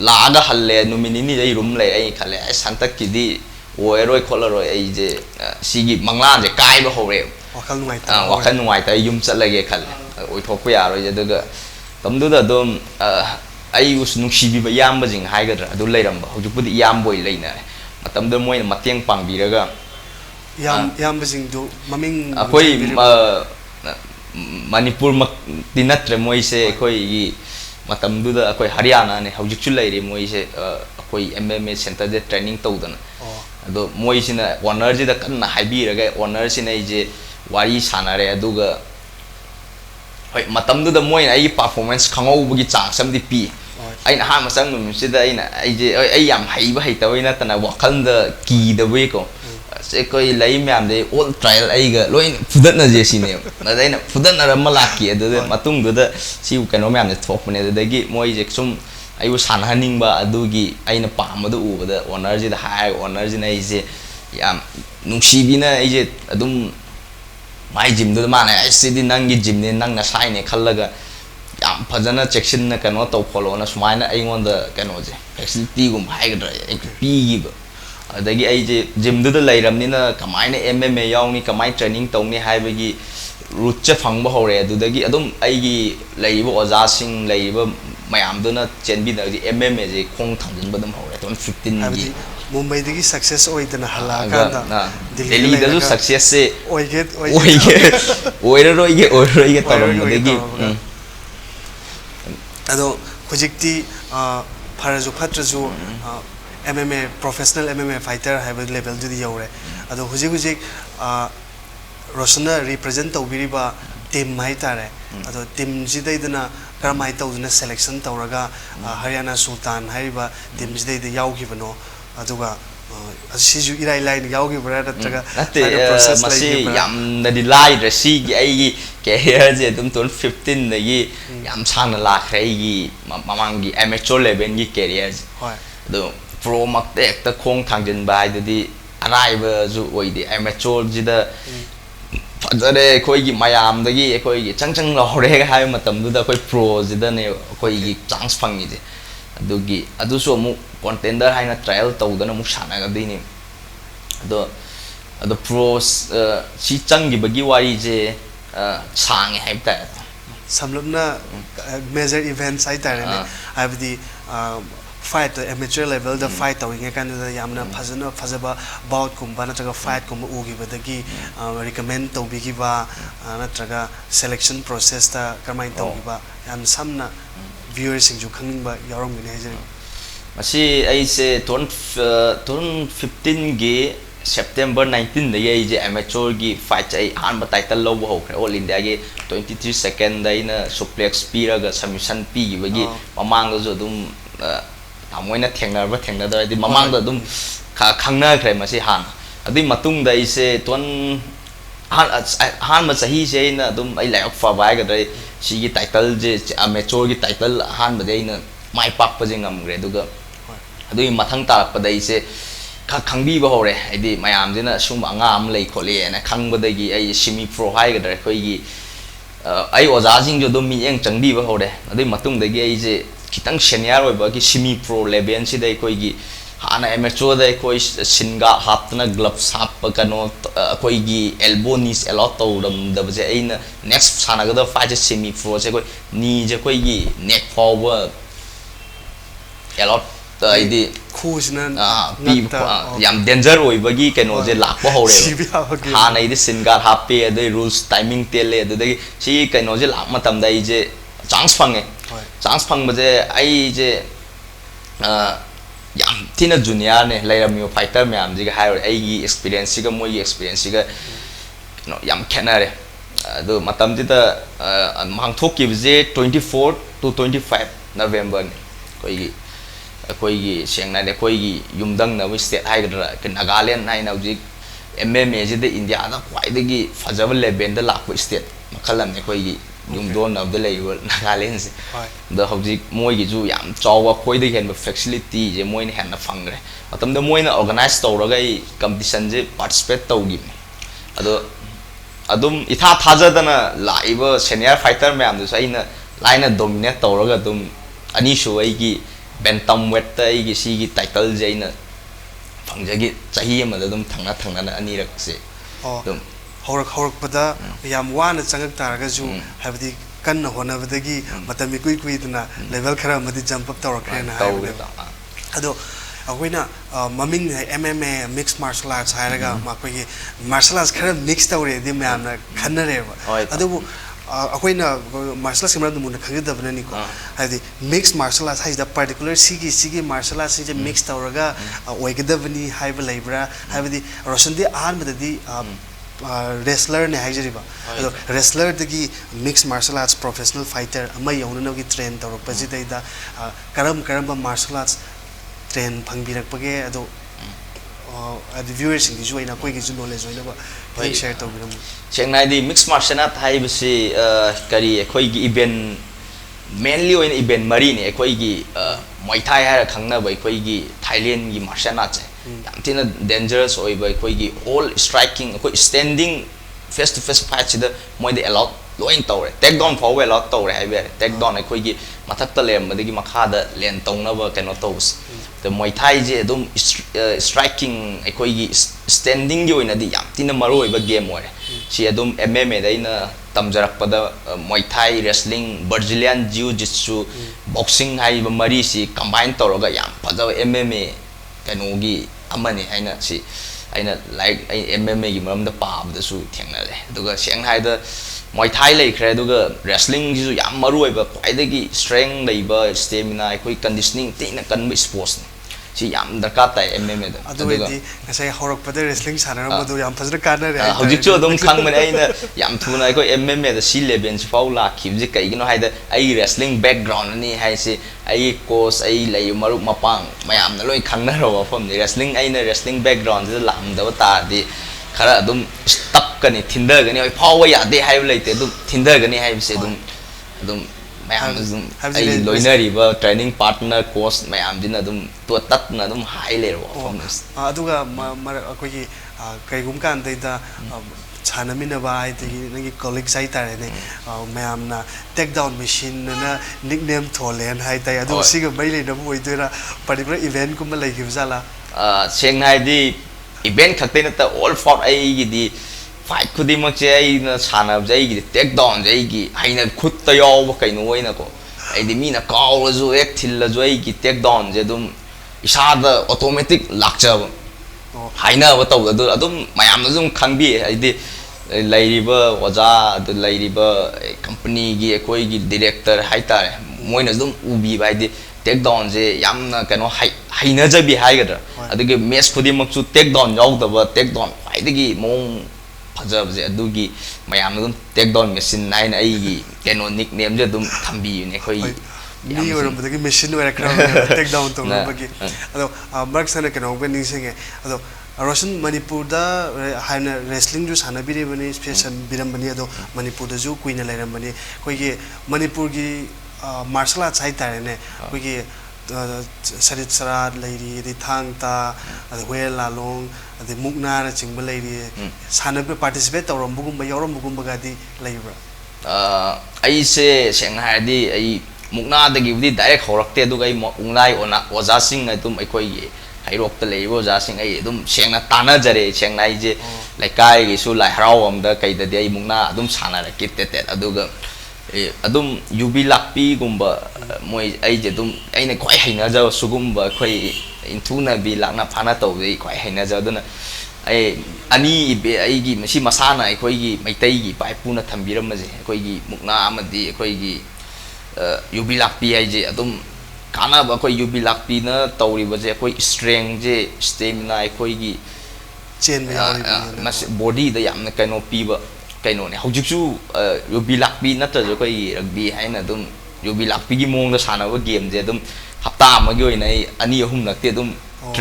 [SPEAKER 2] लागा हल्ले नुमिनी जे रूम ले आई खले संतक किदी ओएरोय खोलरोय आई जे सिगी मंगलान जे काइबा होरे वखल नुवाइता युम चलगे खले ओइ थोकु यारोय जे दगा तमदुदा दम आई उस नुसिबिबा याम बजिंग हाइगद्रा अदु लैरंबा हुजुपुदी याम बोय लैना मतमदो मोय मतेंग पांगबिरगा
[SPEAKER 1] याम बजिंगदो ममिंग
[SPEAKER 2] अखोई मणिपुर मक्ति नत्रे मोइसे अखोई मतमदुदा अखोई हरियाणा ने हौजिकसु लैरे मोइसे अखोई एमएमए सेंटर जे ट्रेनिंग तौदना अदो मोइसिना ओनर जिदा कन्ना हाइबिरगा ओनर सिना जे वारी सानारे अदुगा hoi matamduda moina ai performance khangoubugi chang samdi pi aina ha ma sang num sida aina ai yam haiba haitawina tana wakhalda ki da we ko se koi lai myam de all trial ai ga loin fudatna je sine na daina fudatna ramalaki adu matung duda si kano myam de thokpane dagi moi je sum ai u san haning ba adugi aina pamadu ubada honor ji da high honor ji na ai je yam nungsibina ai je adum mai gym do mana ai sidi nangi gym ne nang na sai ne khallaga yam phajana section na kano to follow na sumaina ai ngon da kano je facility gum hai ga ai pi gi ba adagi ai je gym do lai ram ni na kamai na MMA yaw ni kamai training tong ni hai ba gi root che phang ba hore adudagi adum ai gi lai ba oja sing lai ba mayam do na chen bi na di MMA je khong thang ba dum hore 15 gi
[SPEAKER 1] Mumbai dagi success oidana hala kanda
[SPEAKER 2] Delhi da success se
[SPEAKER 1] oiget
[SPEAKER 2] oiroige taram dagi
[SPEAKER 1] ado hojikti pharazu phatrazu MMA professional MMA fighter have level du yore ado hojik Rosana represent tawbiriba team mai tare ado team jidaidana karamai tawduna selection tawraga Haryana Sultan haiba team jidaida yawgibano aduga asiju irai line yawgi brada traga
[SPEAKER 2] process masi yam na di lai ra si gi ai career je dum ton 15 na gi yam sang la khai gi mamang gi amateur level gi career
[SPEAKER 1] hoi
[SPEAKER 2] do pro mak tek ta khong thang jin bai di arrive zu oi di amateur ji da fajare koi gi mayam da gi koi gi chang lo re ga hai matam du da koi pro ji da ne koi gi chance phang gi adugi adusu mu contender haina trial tawdana mu sana ga dini ado pros si changi bagi wari je sang hai ta
[SPEAKER 1] samlumna major events ai tare ne abdi fight amateur level the fight tawing kan da yamna phajaba bout kumba na traga fight kumba ugi badagi recommend to bigi ba na traga selection process ta kamai to ba yam samna viewers sing ju khangning ba yarom ni haje
[SPEAKER 2] masi ai se 2015 gi September 19 da ye je amateur gi fight ai han ba title lo ho khre all india gi 23 second dai na suplex pira ga submission pi gi ba gi mamang ga jo dum amoina thengna da di mamang da dum khangna khre masi han adi matung dai se ton han ma sahi se na dum ai lai fa bai ga dai si gi title je amateur gi title han ba dai na mai pak pa je ngam gre duga adui mathang ta pa dai se khangbi ba hore ai mayam je na sum anga am lei khole na khang ba dai gi ai semi pro hai ga dai khoi gi ai oja jing jo dum mi eng changbi ba hore adui matung dai gi ai je kitang senior oi ba gi semi pro level si dai khoi gi hana amateur dai khoi singa hapna gloves hap pa kano khoi gi elbow knees a lot to dam da je ai na next sana ga da fight semi pro je khoi ni je khoi gi neck forward a lot ai di
[SPEAKER 1] khusna
[SPEAKER 2] pi yam danger oi bagi kano je lak ba hore ha nei di singar happy ade rules timing tele ade si kano je lak matam dai je chance phang ba je ai je yam tina junior ne lairam yo fighter me am ji ga hai ai gi experience ga moi experience ga no yam khenare do matam ji da mang thok ki je 24 to 25 November ne koi gi seng na de koi gi yumdang na wi state hai ga ke Nagaland nai na ji MMA ji de India da kwai de gi fajabal level da lak state makhalam ne koi gi yumdon na de lei Nagaland se da hojik moi gi ju yam chawa koi de hen facility je moi ne han na phang re matam da moi na organize to ra gai competition je participate to gi adum itha thaja da na laiba senior fighter me am du sai na line dominate to ra ga dum ani shu ai gi bentam wet ai gi si gi title je na phang je gi chahi ma da dum thangna na ani rak se dum
[SPEAKER 1] horak pada yam wana changak taraga ju habdi kan hona badagi matami kui duna level khara madi jump up tawra na ado agoina maming MMA mixed martial arts hairaga makoi martial arts khara mix tawre di myam na khanare ado agoina martial arts kimra mun khagidabna ni ko hadi mixed martial arts haida particular sigi martial arts je mix tawraga oigidabni haiba leibra habdi rosandi an badadi wrestler ne haijariba ado wrestler dagi mixed martial arts professional fighter ama yauna gi train torok pajidai da karam martial arts train phangbirak page ado adi viewers sing gi joina koi gi knowledge joina ba share tobiram
[SPEAKER 2] chengnai di mixed martial art hai bisi kari koi gi event mainly oin event mari ne koi gi Muay Thai hai khangna bai koi gi Thailand gi martial arts yam tina dangerous oi bai koi gi all striking koi standing face to face fight sida moi de allowed loin tawre take down for well out tawre hai be take down koi gi mathak ta lem madagi makha da len tongna ba kano tos the Muay Thai je dum striking koi gi standing gi oina di yam tina maroi ba game ore si adum MMA da ina tamjarak pada Muay Thai wrestling Brazilian Jiu Jitsu boxing hai ba mari si combine tawraga yam pada MMA kanogi amani haina si aina like MMA gi maram da pab da su thengna le duga seng hai da Muay Thai lei khre duga wrestling ji su yam maroi ba kwai da gi strength lei ba stamina ai koi conditioning ti na kan sports si yam darka ta MMA da
[SPEAKER 1] aduga ngasai horok pada wrestling sanara madu yam fazra kana re
[SPEAKER 2] hojik chu dum khang mane aina yam thuna ai koi MMA da si level si faula khib ji kai gino hai da ai wrestling background ni hai si ai coach ai lei maruk mapang mayam na loi khangna ro phom ni wrestling ai na wrestling background ji lam da ta di khara dum stop kani thinder gani ai phawa ya de hai leite dum thinder gani hai se dum mayam dum ai loinari ba training partner coach mayam din dum to tat na dum hai le ro phom
[SPEAKER 1] aduga koi gi kai gum kan da chanamina ba ai tegi nagi colleagues ai tare ne mayam na take down machine na nickname tholen hai tai adu siga bai le na boi dira particular event kum lai gi zala
[SPEAKER 2] seng hai di event khakte na ta all for ai gi di fight khudi mak che ai na chana jai gi take down jai gi ai na khut ta yaw ba kai no oi na ko ai di mi na kaw la zo ek thil la zo ai gi take down je dum isa da automatic lakcha hai na ba taw da adum mayam na zum khangbi ai di lairiba oja adu lairiba company gi koi gi director hai ta moina dum ubi bai di take down je yamna kano hai na jabi hai ga adu gi match khudi mak chu take down yaw da ba take down hai di gi mong phajab je adu gi mayam dum take down machine nai na ai gi kano nickname je dum thambi ne khoi
[SPEAKER 1] mi oram badagi machine wera kra take down to bagi ado mark sana kano ba ning singe ado Roshan Manipur da haina wrestling ju sana bire bani special biram bani ado Manipur da ju queen lairam bani koi gi Manipur gi martial arts hai tare ne koi gi sarit sarat lairi di thang ta ado wel lalong ado mukna na chingba lairi sana be participate tawram bugum ba yoram bugum ba ga di laibra
[SPEAKER 2] ai se seng hai di ai mukna da gi di direct horakte du gai unglai ona oja sing ai tum ai koi gi hairok ta leibo ja sing ai dum sengna tana jare sengnai je laikai gi su lai harau am da kai da de ai mungna dum sana ra kit te aduga adum yubi lakpi gumba moi ai je dum ai ne khoi haina ja sugumba khoi intuna bi lakna phana to dei khoi haina ja duna ai ani be ai gi masi masana ai khoi gi maitai gi pai puna thambiram je khoi gi mukna amadi khoi gi yubi lakpi ai je adum kana ba koi yubi lakpi na tawri ba je koi strength je stamina ai koi gi
[SPEAKER 1] chen
[SPEAKER 2] mas body da yam na kaino pi ba kaino ne hojik chu yubi lakpi na ta jo koi rugby hai na dum yubi lakpi gi mong da sana ba game je dum hapta ma gi oi nai ani ahum nakte dum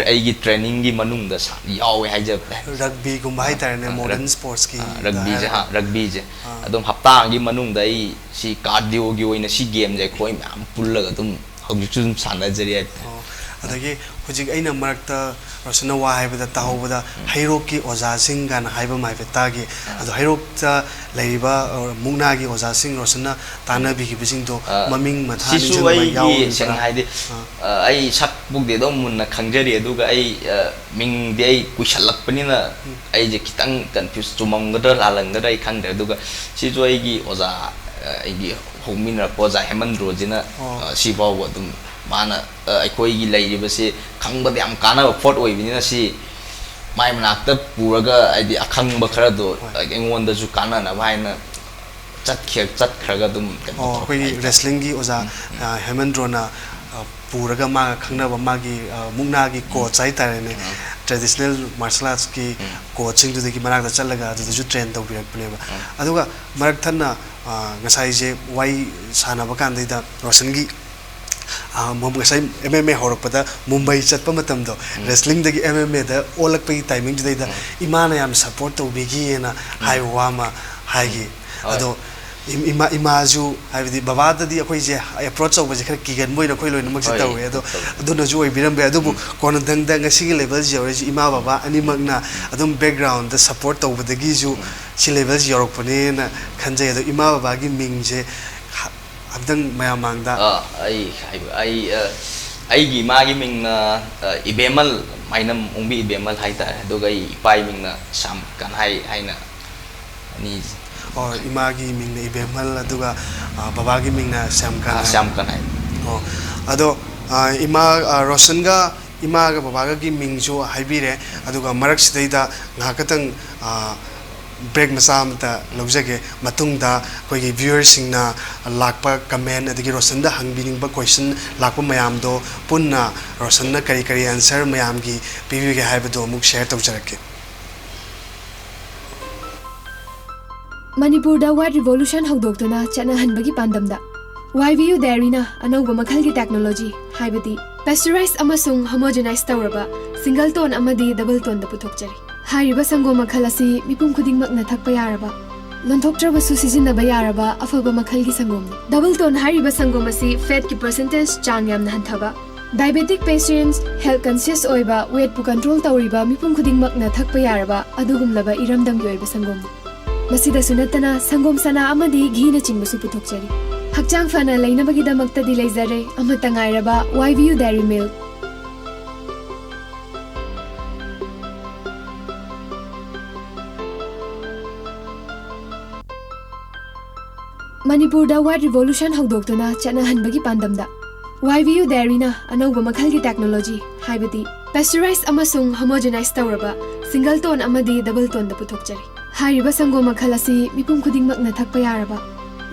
[SPEAKER 2] ai gi training gi manung da sa yaw hai je
[SPEAKER 1] rugby gum hai tar ne modern sports ki
[SPEAKER 2] rugby je adum hapta gi manung da ai si cardio gi oi na si game je koi mam pulla ga dum hojik chu sana jari ai
[SPEAKER 1] adagi hojik aina marakta rosana wa haibada tahobada hairok ki oja sing gan haiba mai beta gi ado hairok ta leiba mungna gi oja sing rosana tana bi gi bising do maming matha
[SPEAKER 2] ni jeng mai yaw seng hai de ai sak buk de do mun na khangjari aduga ai ming de ai kuisalak pani na ai je kitang confuse chumang ga lalang ga ai khang de aduga si jo ai gi oja ai gi homin ra poja heman rojina si baw adum mana aikoi gi lai ba se khangba yam kana fort oi bini na si mai manak ta puraga ai di akhang ba khara do engon da ju kana na bai na chat khraga dum
[SPEAKER 1] koi wrestling gi oza hemandro na ꯄꯨꯔꯒ ꯃꯥꯒ ꯈꯪꯅꯕ ꯃꯥꯒꯤ ꯃꯨꯛꯅꯥꯒꯤ coach ꯍꯥꯏꯇꯥꯔꯦꯅꯦ traditional martial ꯑꯥꯔꯠꯁꯀꯤ ꯀꯣꯆꯁꯤꯡꯗꯨꯗꯒꯤ ꯃꯅꯥꯛꯇ ꯆꯠꯂꯒ ꯑꯗꯨꯗꯁꯨ train ꯇꯧꯕꯤꯔꯛꯄꯅꯦꯕ ꯑꯗꯨꯒ ꯃꯔꯛ ꯊꯟꯅ ꯉꯁꯥꯏꯁꯦ ꯋꯥꯔꯤ ꯁꯥꯟꯅꯕ ꯀꯥꯟꯗꯩꯗ ꯔꯣꯁꯟꯒꯤ ꯉꯁꯥꯏ MMA ꯍꯧꯔꯛꯄꯗ ꯃꯨꯝꯕꯩ ꯆꯠꯄ ꯃꯇꯝꯗꯣ ꯔꯦꯁꯂꯤꯡꯗꯒꯤ MMAꯗ ꯑꯣꯜꯂꯛꯄꯒꯤ ꯇꯥꯏꯃꯤꯡꯗꯨꯗꯩꯗ ꯏꯃꯥꯅ ꯌꯥꯝ ꯁꯞꯄꯣꯔꯠ ꯇꯧꯕꯤꯈꯤꯑꯅ ꯍꯥꯏꯕ ꯋꯥ ꯑꯃ ꯍꯥꯏꯈꯤ ꯑꯗꯣ ꯏꯃꯥꯁꯨ ꯍꯥꯏꯕꯗꯤ ꯕꯕꯥꯗꯗꯤ ꯑꯩꯈꯣꯏꯁꯦ ꯑꯦꯄ꯭ꯔꯣꯆ ꯇꯧꯕꯁꯦ ꯈꯔ ꯀꯤꯒꯟꯕ ꯑꯣꯏꯅ ꯑꯩꯈꯣꯏ ꯂꯣꯏꯅꯃꯛꯁꯦ ꯇꯧꯋꯦ ꯑꯗꯣ ꯑꯗꯨꯅꯁꯨ ꯑꯣꯏꯕꯤꯔꯝꯕ ꯌꯥꯏ ꯑꯗꯨꯕꯨ ꯀꯣꯟꯅꯊꯪꯗ ꯉꯁꯤꯒꯤ ꯂꯦꯚꯦꯜꯁꯤ ꯌꯧꯔꯛꯏꯁꯤ ꯏꯃꯥ ꯕꯕꯥ ꯑꯅꯤꯃꯛꯅ ꯑꯗꯨꯝ ꯕꯦꯛꯒ꯭ꯔꯥꯎꯟꯗ ꯁꯞꯄꯣꯔꯠ ꯇꯧꯕꯗꯒꯤꯁꯨ ꯁꯤ ꯂꯦꯚꯦꯜꯁꯤ ꯌꯧꯔꯛꯄꯅꯦꯅ ꯈꯟꯖꯩ ꯑꯗꯣ ꯏꯃꯥ ꯕꯕꯥꯒꯤ ꯃꯤꯡꯁꯦ ꯑꯝꯇꯪ ꯃꯌꯥꯝ ꯃꯥꯡꯗ
[SPEAKER 2] ꯑꯩꯒꯤ ꯏꯃꯥꯒꯤ ꯃꯤꯡꯅ ꯏꯕꯦꯃꯜ ꯃꯥꯏꯅꯝ ꯑꯣꯡꯕꯤ ꯏꯕꯦꯃꯜ ꯍꯥꯏꯇꯥꯔꯦ ꯑꯗꯨꯒ ꯑꯩ ꯏꯄꯥꯒꯤ ꯃꯤꯡꯅ ꯁꯥꯝ ꯀꯟꯍꯥꯏ ꯍꯥꯏꯅ ꯑꯅꯤ
[SPEAKER 1] 이마기 밍나 이베말 아두가 바바기 밍나 샴칸
[SPEAKER 2] ꯀꯟꯍꯥꯏ
[SPEAKER 1] 아도 이마 로션가 이마가 바바가기 밍조 하이비레 아두가 마락시데이다 나카탕 ब्रेक मचा लौजगे कोई व्यूअर्सिंगना लाप कमेंट अदगी रोशन हंगबिनिंग क्वेश्चन लाप मैमदो पुन्ना रोशन करी करी आंसर मैम की पीबीगे हाइबदो अमुक शेयर तौजरके
[SPEAKER 3] मणिपुरदा वाइट रिवोल्यूशन हौदोक्तुना चनहनबगी पांदमदा YVU Dairyna अनौब मखलगी टेक्नोलॉजी हाइबदी पेस्चराइज अमसुंग होमोजेनाइज तौरबा सिंगल टोन अमदी डबल टोन द पुथोकचरी हाइरिबा संगो मखल असि मिपुम खुदिंगमकना थकपा यारबा लंथोक्त्रबसु सिजिनबा यारबा अफबा मखलगी संगोमनि डबल टोन हाइरिबा संगोम असि फैट की परसेंटेज चांग यामना हंथबा डायबिटिक पेशेंट्स हेल्थ कॉन्शियस ओइबा वेट पु कंट्रोल तौरिबा मिपुम खुदिंगमकना थकपा यारबा अदुगुमलबा इरमदमगी ओइबा संगोमनि मसिदसु नतना संगोम सना अमदी घीना चिंगबसु पुथोकचरी हक्चांग फना लेनबगीदमक्तदी लेजरे अमता ngairaba YVU Dairy Milk मणिपुरदा वाइट रिवोल्यूशन हौदोक्तुना चनहनबगी पांदमदा YVU Dairyna अनौब मखलगी टेक्नोलॉजी हाइबदी पेस्चराइज अमसुंग होमोजेनाइज तौरबा सिंगल टोन अमदी डबल टोन द पुथोकचरी हाइरिबा संगो मखल असि मिपुम खुदिंगमकना थकपा यारबा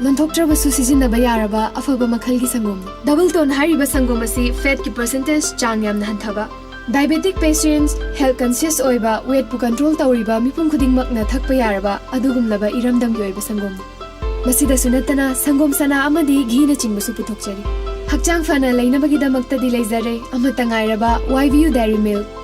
[SPEAKER 3] लंथोक्त्रबसु सिजिनबा यारबा अफबा मखलगी संगोमनि डबल टोन हाइरिबा संगोम असि फैट की परसेंटेज चांग यामना हंथबा डायबिटिक पेशेंट्स हेल्थ कॉन्शियस ओइबा वेट पु कंट्रोल तौरिबा मिपुम खुदिंगमकना थकपा यारबा अदुगुमलबा इरमदमगी ओइबा संगोमनि मसिदसु नतना संगोम सना अमदी घीना चिंगबसु पुथोकचरी हक्चांग फना लेनबगीदमक्तदी लेजरे अमता ngairaba YVU Dairy Milk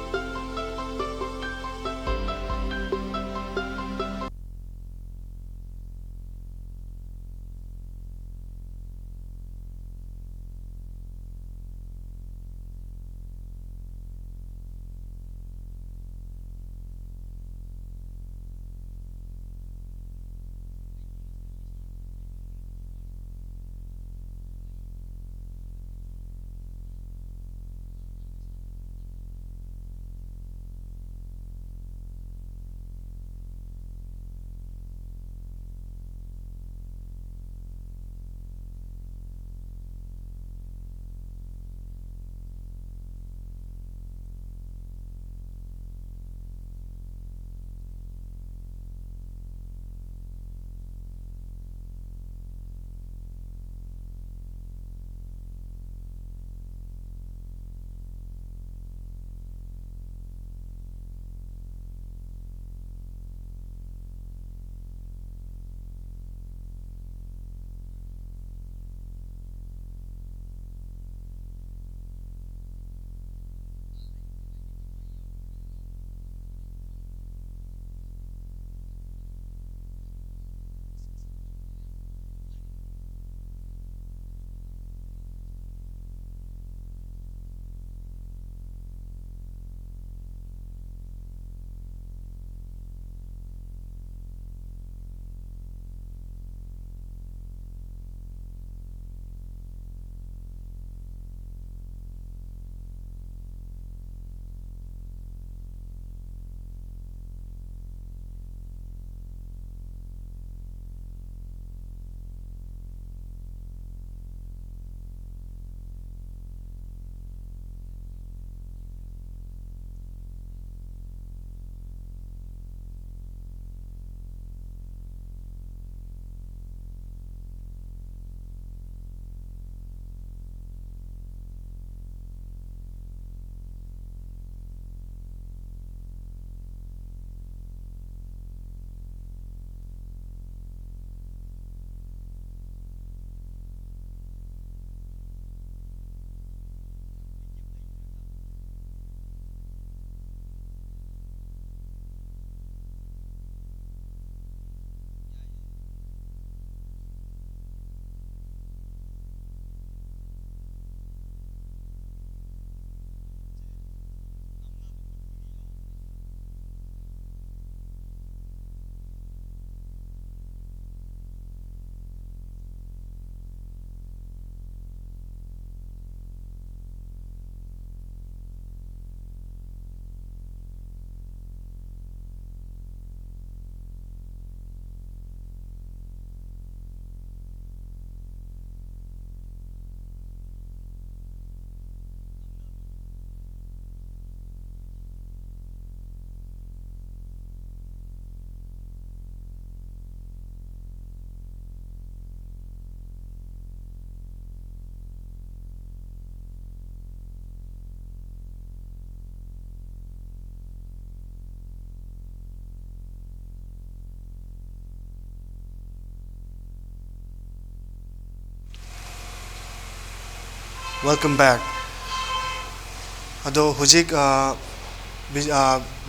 [SPEAKER 1] welcome back. Ado hujik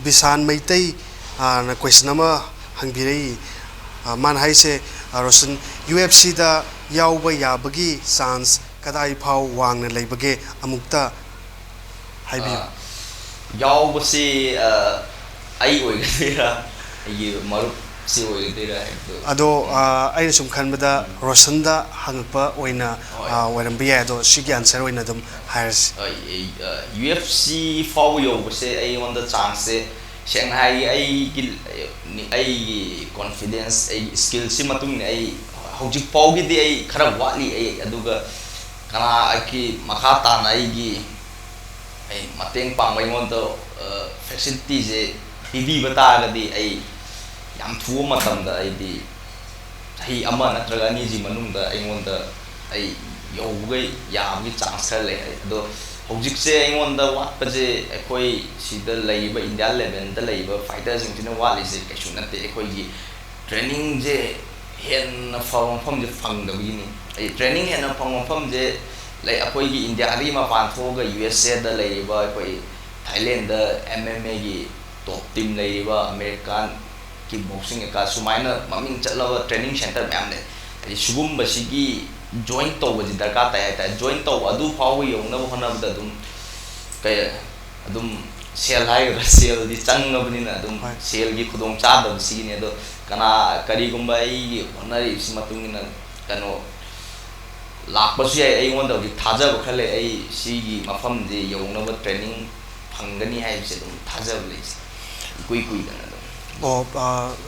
[SPEAKER 1] Bisan Maitai na question nama hangbirei man haise Roshan UFC da yauba yabagi chance kadai phau wang na leibage amukta haibi
[SPEAKER 2] yauba ai oigadira ai marup si oigadira
[SPEAKER 1] ado ai sum khanbada Roshan da hangpa oina warambi ado shigi answer oina dum hires
[SPEAKER 2] UFC phau yauba ai on the chance Shanghai ai confidence ai skill si matung ai hojik pau gi ai khara wali ai aduga kana aki makata na ai mateng pang mai ngon to facility je pibi bata ga di ai yam thu matam da ai di hi ama natraga ni ji manung da ai ngon da ai yogai yam gi chance le do hojik se ai ngon da wat pa je ekoi sida leiba India level da leiba fighter sing tina wali je ka shuna te ekoi gi training je hen phong phong je phang da bi ni ai training hen phong phong je lai akoi gi India ri ma pan tho ga USA da leiba ekoi Thailand da MMA gi top team leiba American kickboxing ka sumaina maming chatlawa training center ma'am ne ai sugum ba sigi join to ba ji darka ta join to adu phaw yong na hona ba dum kay adum sel hai sel di chang na bani na dum sel gi khudong cha da si ne do kana kari gumba ai honari si matung na kano lak ba si ai ngon da gi thaja ba khale ai si gi mafam ji yong na ba training phangani hai se dum thaja ba le kui da na
[SPEAKER 1] oh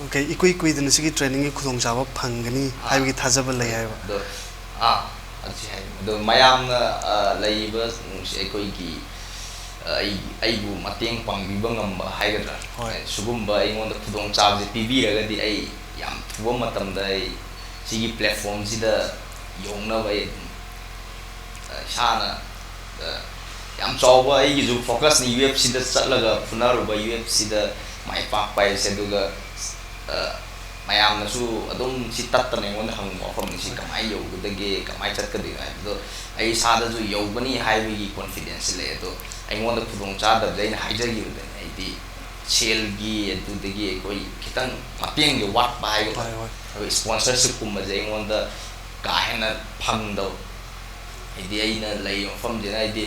[SPEAKER 1] okay ikui den sigi training gi khudong cha ba phangani hai gi thaja ba le hai ba
[SPEAKER 2] aji hai do mayam na leiba se koi gi ai bu mateng pang bi bangam ba hai ga sugum ba ai ngon da khudong cha je pb ra ga di ai yam thuwa matam da ai sigi platform si da yong na bai shana yam chaw ba ai gi ju focus ni UFC da chatlaga punaru ba UFC da mai pak pai se duga mayam na su adum si tat ta ne ngon hang mo from si kamai yo da ge kamai chat ka di ai do ai sa da ju yo bani hai wi confidence le do ai ngon da phudong cha da dai na hai ja gi da ai di sel gi du de gi koi kitang mateng ge wat bai go sponsorship kum ma je ngon da ka hena phang do ai di ai na lai from je ai di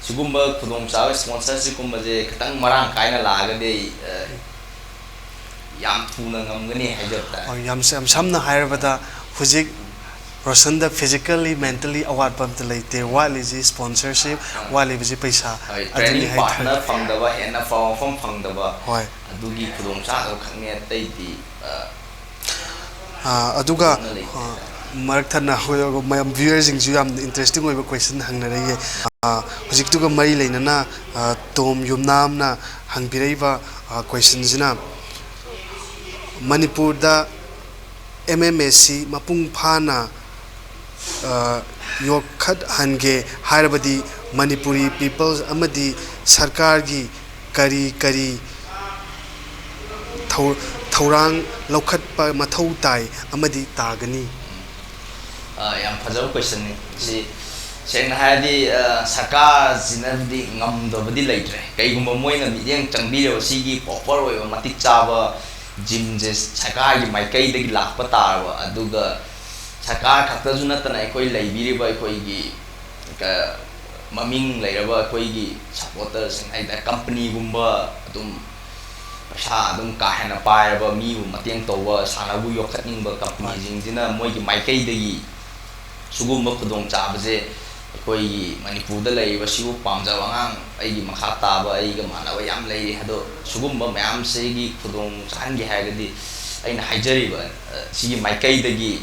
[SPEAKER 2] sugumba khudong cha sponsorship kum ma je kitang marang kai na la ga de yam thuna ngamgani haijata
[SPEAKER 1] yam samna hairabada hujik Roshan da physically mentally award pam te leite wali ji sponsorship wali ji paisa
[SPEAKER 2] aduni partner phang da ba hena phang da ba hoi adugi khudong cha do khangne tai ti
[SPEAKER 1] aduga marak thana hoyo mayam viewers jing ju yam interesting oiba question hangna rei hujik tu ga mai leina na tom yumnam na hangbirei ba question jina Manipur da MMSC mapung phana yokhat hange hairabadi Manipuri peoples amadi sarkar gi kari thaurang lokhat pa mathau tai amadi tagani
[SPEAKER 2] yam phajau question ni si seng hadi sarkar jinabdi ngam do badi leitre kai gumba moina mideng changbi ro sigi popor oi matik chaba gym je sarkar gi mai kai de lak pa tar wa aduga sarkar khakta juna ta nai koi leibiri ba koi gi ka maming leiraba koi gi supporter sing ai da company gumba adum sa adum ka hena pai ba mi bu mateng to wa sana bu yok khatning ba company jing jina moi gi mai kai de gi sugum ba khudong cha ba je koi gi Manipur da leiba siu pamja wangang ai gi makha ta ba ai ga mana ba yam lei hado sugum ba mayam se gi khudong chan gi ha ga di ai na haijari ba si gi mai kai de gi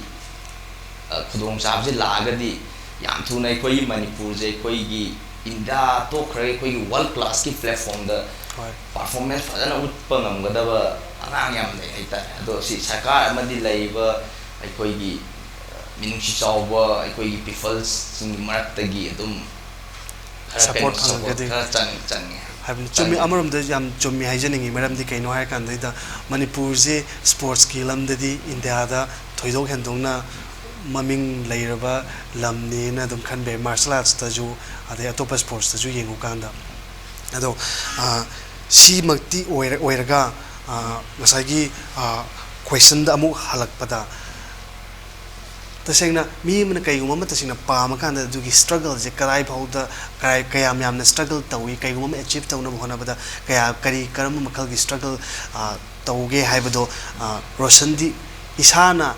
[SPEAKER 2] khudong cha je la ga di yam thu nai koi Manipur je koi gi India to khre koi gi world class ki platform da performance fadana utpa ngam ga da ba anang yam lei ai ta do si sarkar ma di leiba ai koi gi minung si chawba ai koi gi people sing marak ta gi adum
[SPEAKER 1] support angadi
[SPEAKER 2] chan
[SPEAKER 1] habni chumi amaram da yam chumi haijaningi maram di kaino hai kan da Manipur je sports ki lam da di India da thoidok hendong na maming leiraba lamni na dum khan be martial arts ta ju ade atopa sports ta ju yengu kanda ado si makti oiraga ngasagi question da amu halakpada tasengna mi mana kaiguma mata singna pama kanda dugi struggle je karai phauda karai kayam yamna struggle tawi kaiguma achieve tawna bhona bada kaya kari karam makal gi struggle tawge haibado rosandi isana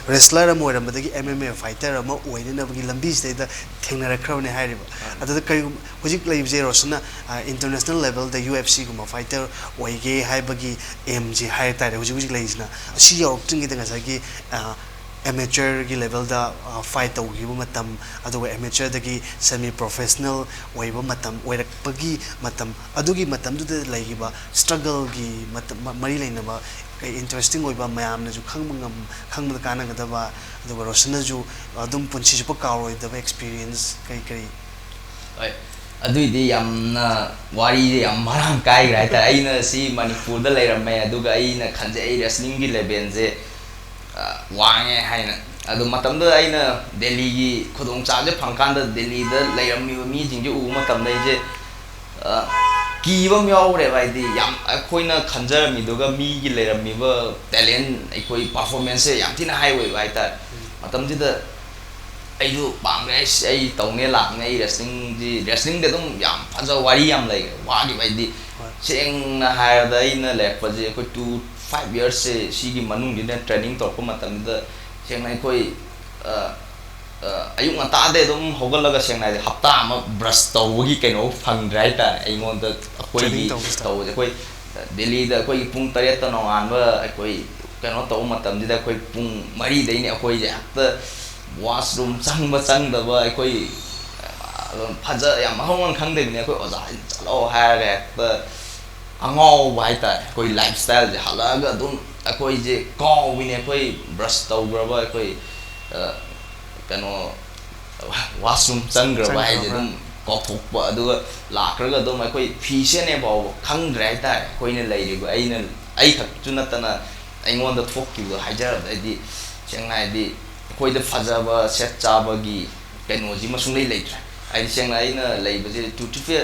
[SPEAKER 1] wrestler am oiram badagi MMA fighter am oirina bagi lambi sida thengna rakhrone hairiba adada kari hojik laibje rosana international level da UFC guma fighter oige haibagi MG hai tare hojik laisna si yorking gida ngasagi amateur gi level da fight tawgiba matam aduga amateur dagi semi professional oiba matam oirakpagi matam adugi matam du da laigiba struggle gi mari lainaba interesting oiba mayam na ju khangma kana gadaba aduga rosana ju adum punchi ju pakawroi da experience kai
[SPEAKER 2] oi adui yamna wari yam marang kai rai ta aina si manipur da leirame aduga aina khanje ai wrestling gi level je wange haina adu matam da aina Delhi gi khudong cha je phangkan da Delhi da leirami mi jing je u matam dai je ki ba myaw re bai di yam khoina khanjar mi doga mi gi leirami ba talent ai khoi performance yam thina high way bai ta matam ji da ai du bang re ai tong ne lak ngai wrestling de dum yam phaja wari yam lai wa gi bai di cheng na ha da ina lek pa je ko 5 years se sigi manung din training to ko matam da seng nai koi ayung ata de dum hogal laga seng nai hafta ma brush to gi keno phang drai ta ai ngon da koi gi to je koi Delhi da koi pung 8 ta no an ba koi keno to matam di da koi pung mari dei ne koi ja ta washroom chang da ba koi phaja ya ma hong khang de ne koi oza chalo ha re ta angau bai ta koi lifestyle je halaga dum koi je ko wine koi brush to graba koi kano washroom changra bai je dum ko thok ba adu la kraga dum koi phi se ne ba khang drai ta koi ne lai ri ba ai khak chuna ta na ai ngon da thok ki ba hajar da di chengai di koi da phaja ba set cha ba gi kano ji ma sung lai lai ai chengai na lai ba je tu tu fe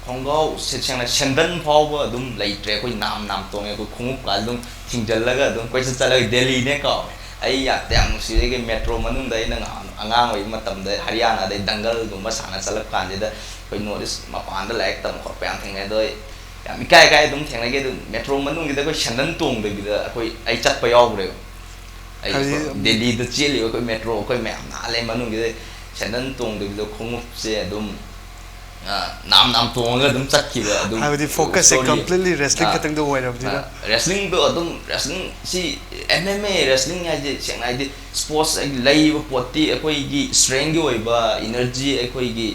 [SPEAKER 2] Honggo sechang na Shendan power dum lai tre koi nam tong ko khungup ka dum thingjal laga dum koi sa chala Delhi ne ka ai ya tam si ge metro manung dai na angang oi matam da Haryana dai dangal dum ma sana chala kan da koi notice ma pan da lek tam ko pang thing ne doi ya mi kai dum theng ge dum metro manung ge da koi Shendan tong de da koi ai chat pa yaw re ai Delhi da cheli koi metro koi me na le manung ge Shendan tong de da khungup se dum nam tonga dum chakki ba dum
[SPEAKER 1] I would focus completely wrestling katang do way of
[SPEAKER 2] wrestling do dum wrestling si MMA wrestling ya je chang ai di sports lai ba poti akoi gi strength gi oi ba energy akoi gi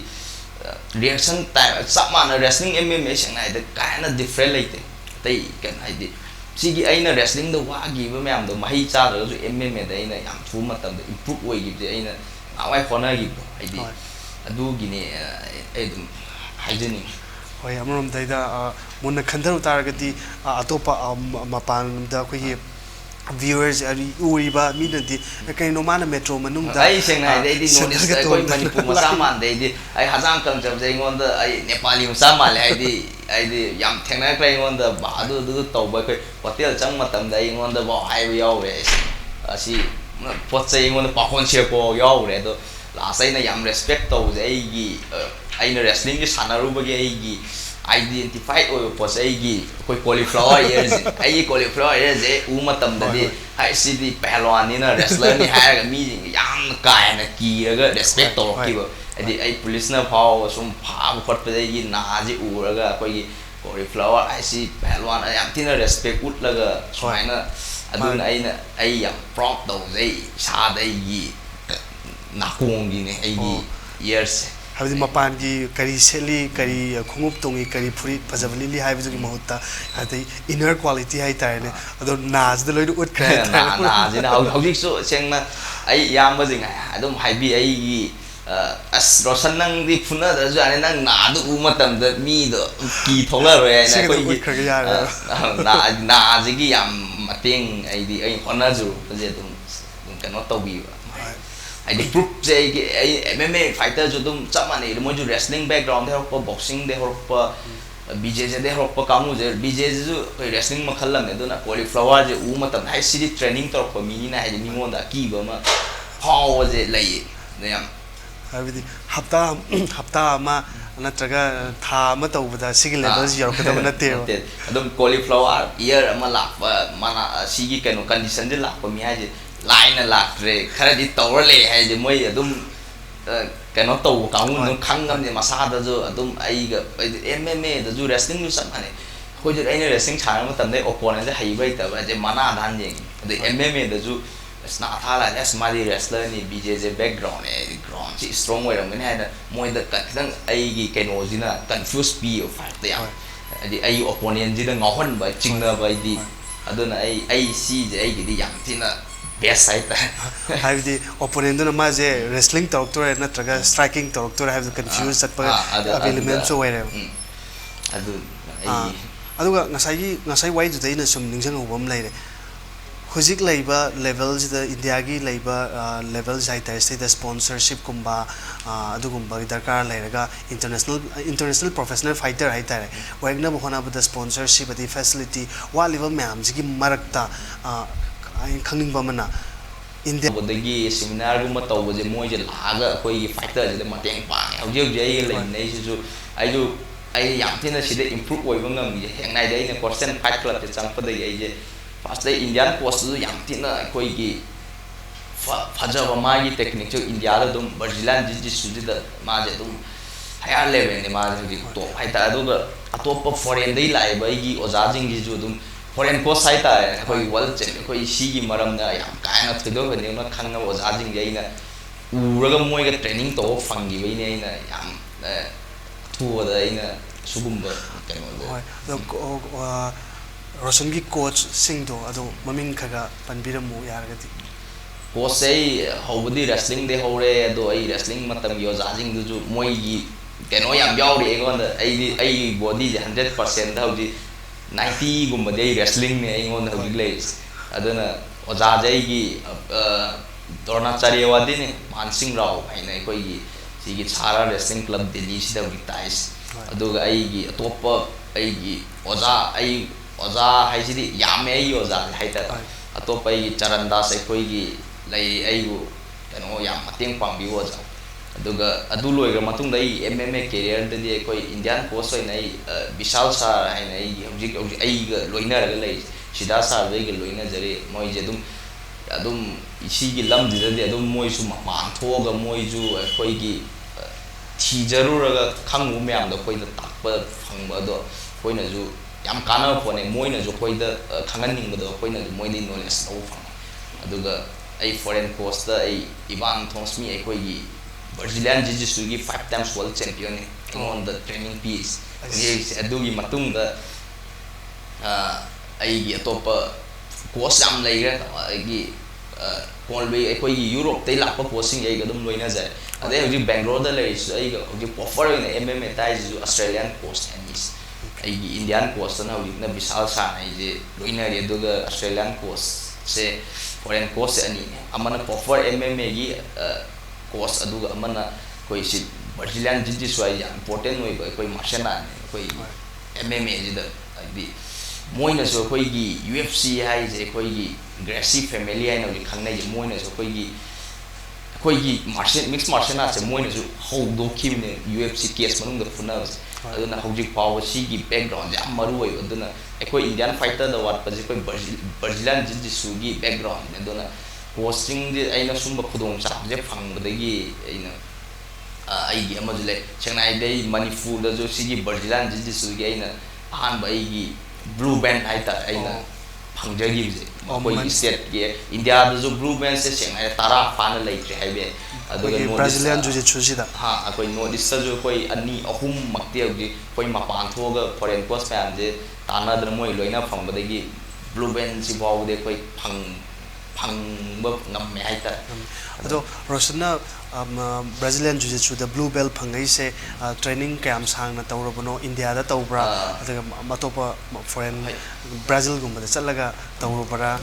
[SPEAKER 2] reaction time sama na wrestling MMA chang ai da kind of different like tai kan ai di si gi ai na wrestling do wa gi ba myam do mai cha do MMA da ai na yam thu matam da improve oi gi ai na awai corner gi ai di adu gi ne ai dum hygienic
[SPEAKER 1] hoi amrom daida mona khandaru taragati atopa mapan da khoi viewers ari uriba minadi kai no mana metro manung da
[SPEAKER 2] ai seng nai dei di notice koi Manipur ma saman dei di ai hazang kam jab jai ngon da ai Nepali ma saman le ai di yam thengna kai ngon da ba du to ba kai hotel chang matam dai ngon da ba ai yaw re asi pot chai ngon da pa khon che ko yaw re do la sai na yam respect to ai gi ai na wrestling gi sanaru ba gi ai gi identified oi po sai gi koi cauliflower years ai cauliflower years e uma tam da di hai si di pehlwan ni na wrestler ni ha ga mi yam kai na ki ga respect to ki ba ai police na phao sum pha bu khot pa dai gi na ji u ga koi gi cauliflower ai si pehlwan yam tin na respect ut la ga swai na adun ai yam prop to dai sa dai gi na kong gi ne ai gi years
[SPEAKER 1] habdi mapan gi kari seli kari khungup tongi kari phuri pajabali li hai bizu gi mahutta adai inner quality hai ta ne ado naz de loi ut kra
[SPEAKER 2] na ji na haudik so seng na ai yam ba jing adum hai bi ai gi as rosan nang di phuna da ju ane nang na du matam da mi do ki thola re na ko gi na ji gi yam mateng ai di ai hona ju je dum kano tawbiba ai proof je MMA fighter jo dum chamani mo ju wrestling background de horpa boxing de horpa BJJ de horpa kamu je BJJ ju wrestling makhal lam ne dona cauliflower je u matam hai sidi training tor ko mini na hai ni ngonda ki ba ma haw je lai ne yam
[SPEAKER 1] habidi hapta ma natraga tha ma tawbada sigi level ji yor kada na te
[SPEAKER 2] adum cauliflower year ama lak mana sigi kano condition de lak ko mi ha je line lak re khara di tawra le hai je moi adum kano taw kamu no khangam je masa da jo adum ai ga MMA da ju wrestling ju sam ane ko je ai wrestling chana ma tam de opponent je hai bai ta ba je mana dan je de MMA da ju na tha la as mali wrestler ni BJJ background e ground chi strong way ram ne ha da moi da kan dang ai gi kano ji na confuse pi of fight ya di ai opponent ji da ngahon ba chingna ba di aduna ai si je ai gi di yang ti na best side
[SPEAKER 1] habidi opponent na ma je wrestling doctor na traga striking doctor have confused at pa element so way
[SPEAKER 2] adu ai
[SPEAKER 1] aduga ngasai wai du dai na sum ningjang ubam lai re hujik laiba levels da India gi laiba levels hai ta state sponsorship kumba adugumba darkar lairaga international professional fighter hai ta wagna bhona ba sponsorship adi facility wa level ma'am ji marakta ai khangning ba mana India
[SPEAKER 2] bodagi seminar gumba tawba je moi je laga koi fighter je mateng pa hauji je lai nei ju ai yam thina sida improve oi bangam je heng nai dai ne question fight club je chang pa dai ai je first day Indian course ju yam thina koi gi phajaba ma gi technique jo India da dum Brazilian ji su ji da ma je dum higher level ne ma ji to hai ta do ga atop foreign dai lai ba gi oza jing ji ju dum foreign course hai ta koi world chen koi si gi maram na yam kai na thido ne na khang na oza jing ji na u ra ga moi ga training to phang gi bai ne na yam thu da ina sugum ba
[SPEAKER 1] kai Roshan gi coach sing do ado maming khaga panbiramu yaragati
[SPEAKER 2] coach sei hobudi wrestling de hore do ai wrestling matam yo jajing du ju moi gi keno yam yaw ri gon da ai body 100% da hodi 90 gum de wrestling ne ai gon da hodi le adana oja jai gi dornacharya wadi ne mansing rao ai nei koi gi si gi chara wrestling club delhi si da hodi tais aduga ai gi atopa ai gi oza hai sidi yame ai oza hai ta atopa ai charandas ai koi gi lai ai gu kano yam mateng pang bi oza aduga adu loi ga matung dai MMA career de di koi Indian coach oi nai Vishal sir hai nai hojik ai ga loina ga lai sida sir dai ga loina jare moi je adum isi gi lam di de adum moi su ma tho ga moi ju koi gi thi jarur ga khang mu myam da koi da tak pa phang ba do koi na ju yam kana phone moi na jo koi da khangan ning do koi na moi di knowledge no phang aduga ai foreign course da ai Ivan Thompson ai koi gi Brazilian jiu-jitsu gi 5 times world champion on the training piece ye adugi matung da ai gi atopa course am lai ga ai gi konbe ai koi gi Europe tai lak pa coaching ai ga dum loina ja ade hoji Bangalore da lai ai ga hoji offer in MMA tai ju Australian coach tennis ai gi Indian coach na hoji na Vishal sa ai je loina ri aduga Australian coach se foreign coach ani amana offer MMA gi course aduga amana koi si Brazilian jiu-jitsu ai important noi koi martial art koi MMA ji da di moina so koi gi UFC hai je koi gi Gracie family ai no li khangnai je moina so koi gi mixed martial art se moina so how do kim ne UFC case manung da phuna aduna hojik power si gi background jam maru oi aduna koi Indian fighter da wat pa je koi Brazilian jiu-jitsu gi background ne aduna coaching de aina sumba khudong cha je phang badagi aina ai gi amajle chenai dei Manipur da jo sigi Brazilian jiu-jitsu gi aina han bai gi blue band ai ta aina phang je gi je koi state gi India da jo blue band se chenai tara fan lai tre hai be
[SPEAKER 1] aduga Brazilian jiu-jitsu ji da
[SPEAKER 2] ha koi no dis jo koi ani ahum makte gi koi mapan thoga foreign coach fan je tana da moi loina phang badagi blue band si baw de koi phang ba ngam me hai ta
[SPEAKER 1] ado Roshanna Brazilian jiu-jitsu the blue belt phangai se training camp sang na tawrabano India da tawbra adaga matopa foreign Brazil gumba da chalaga tawrabara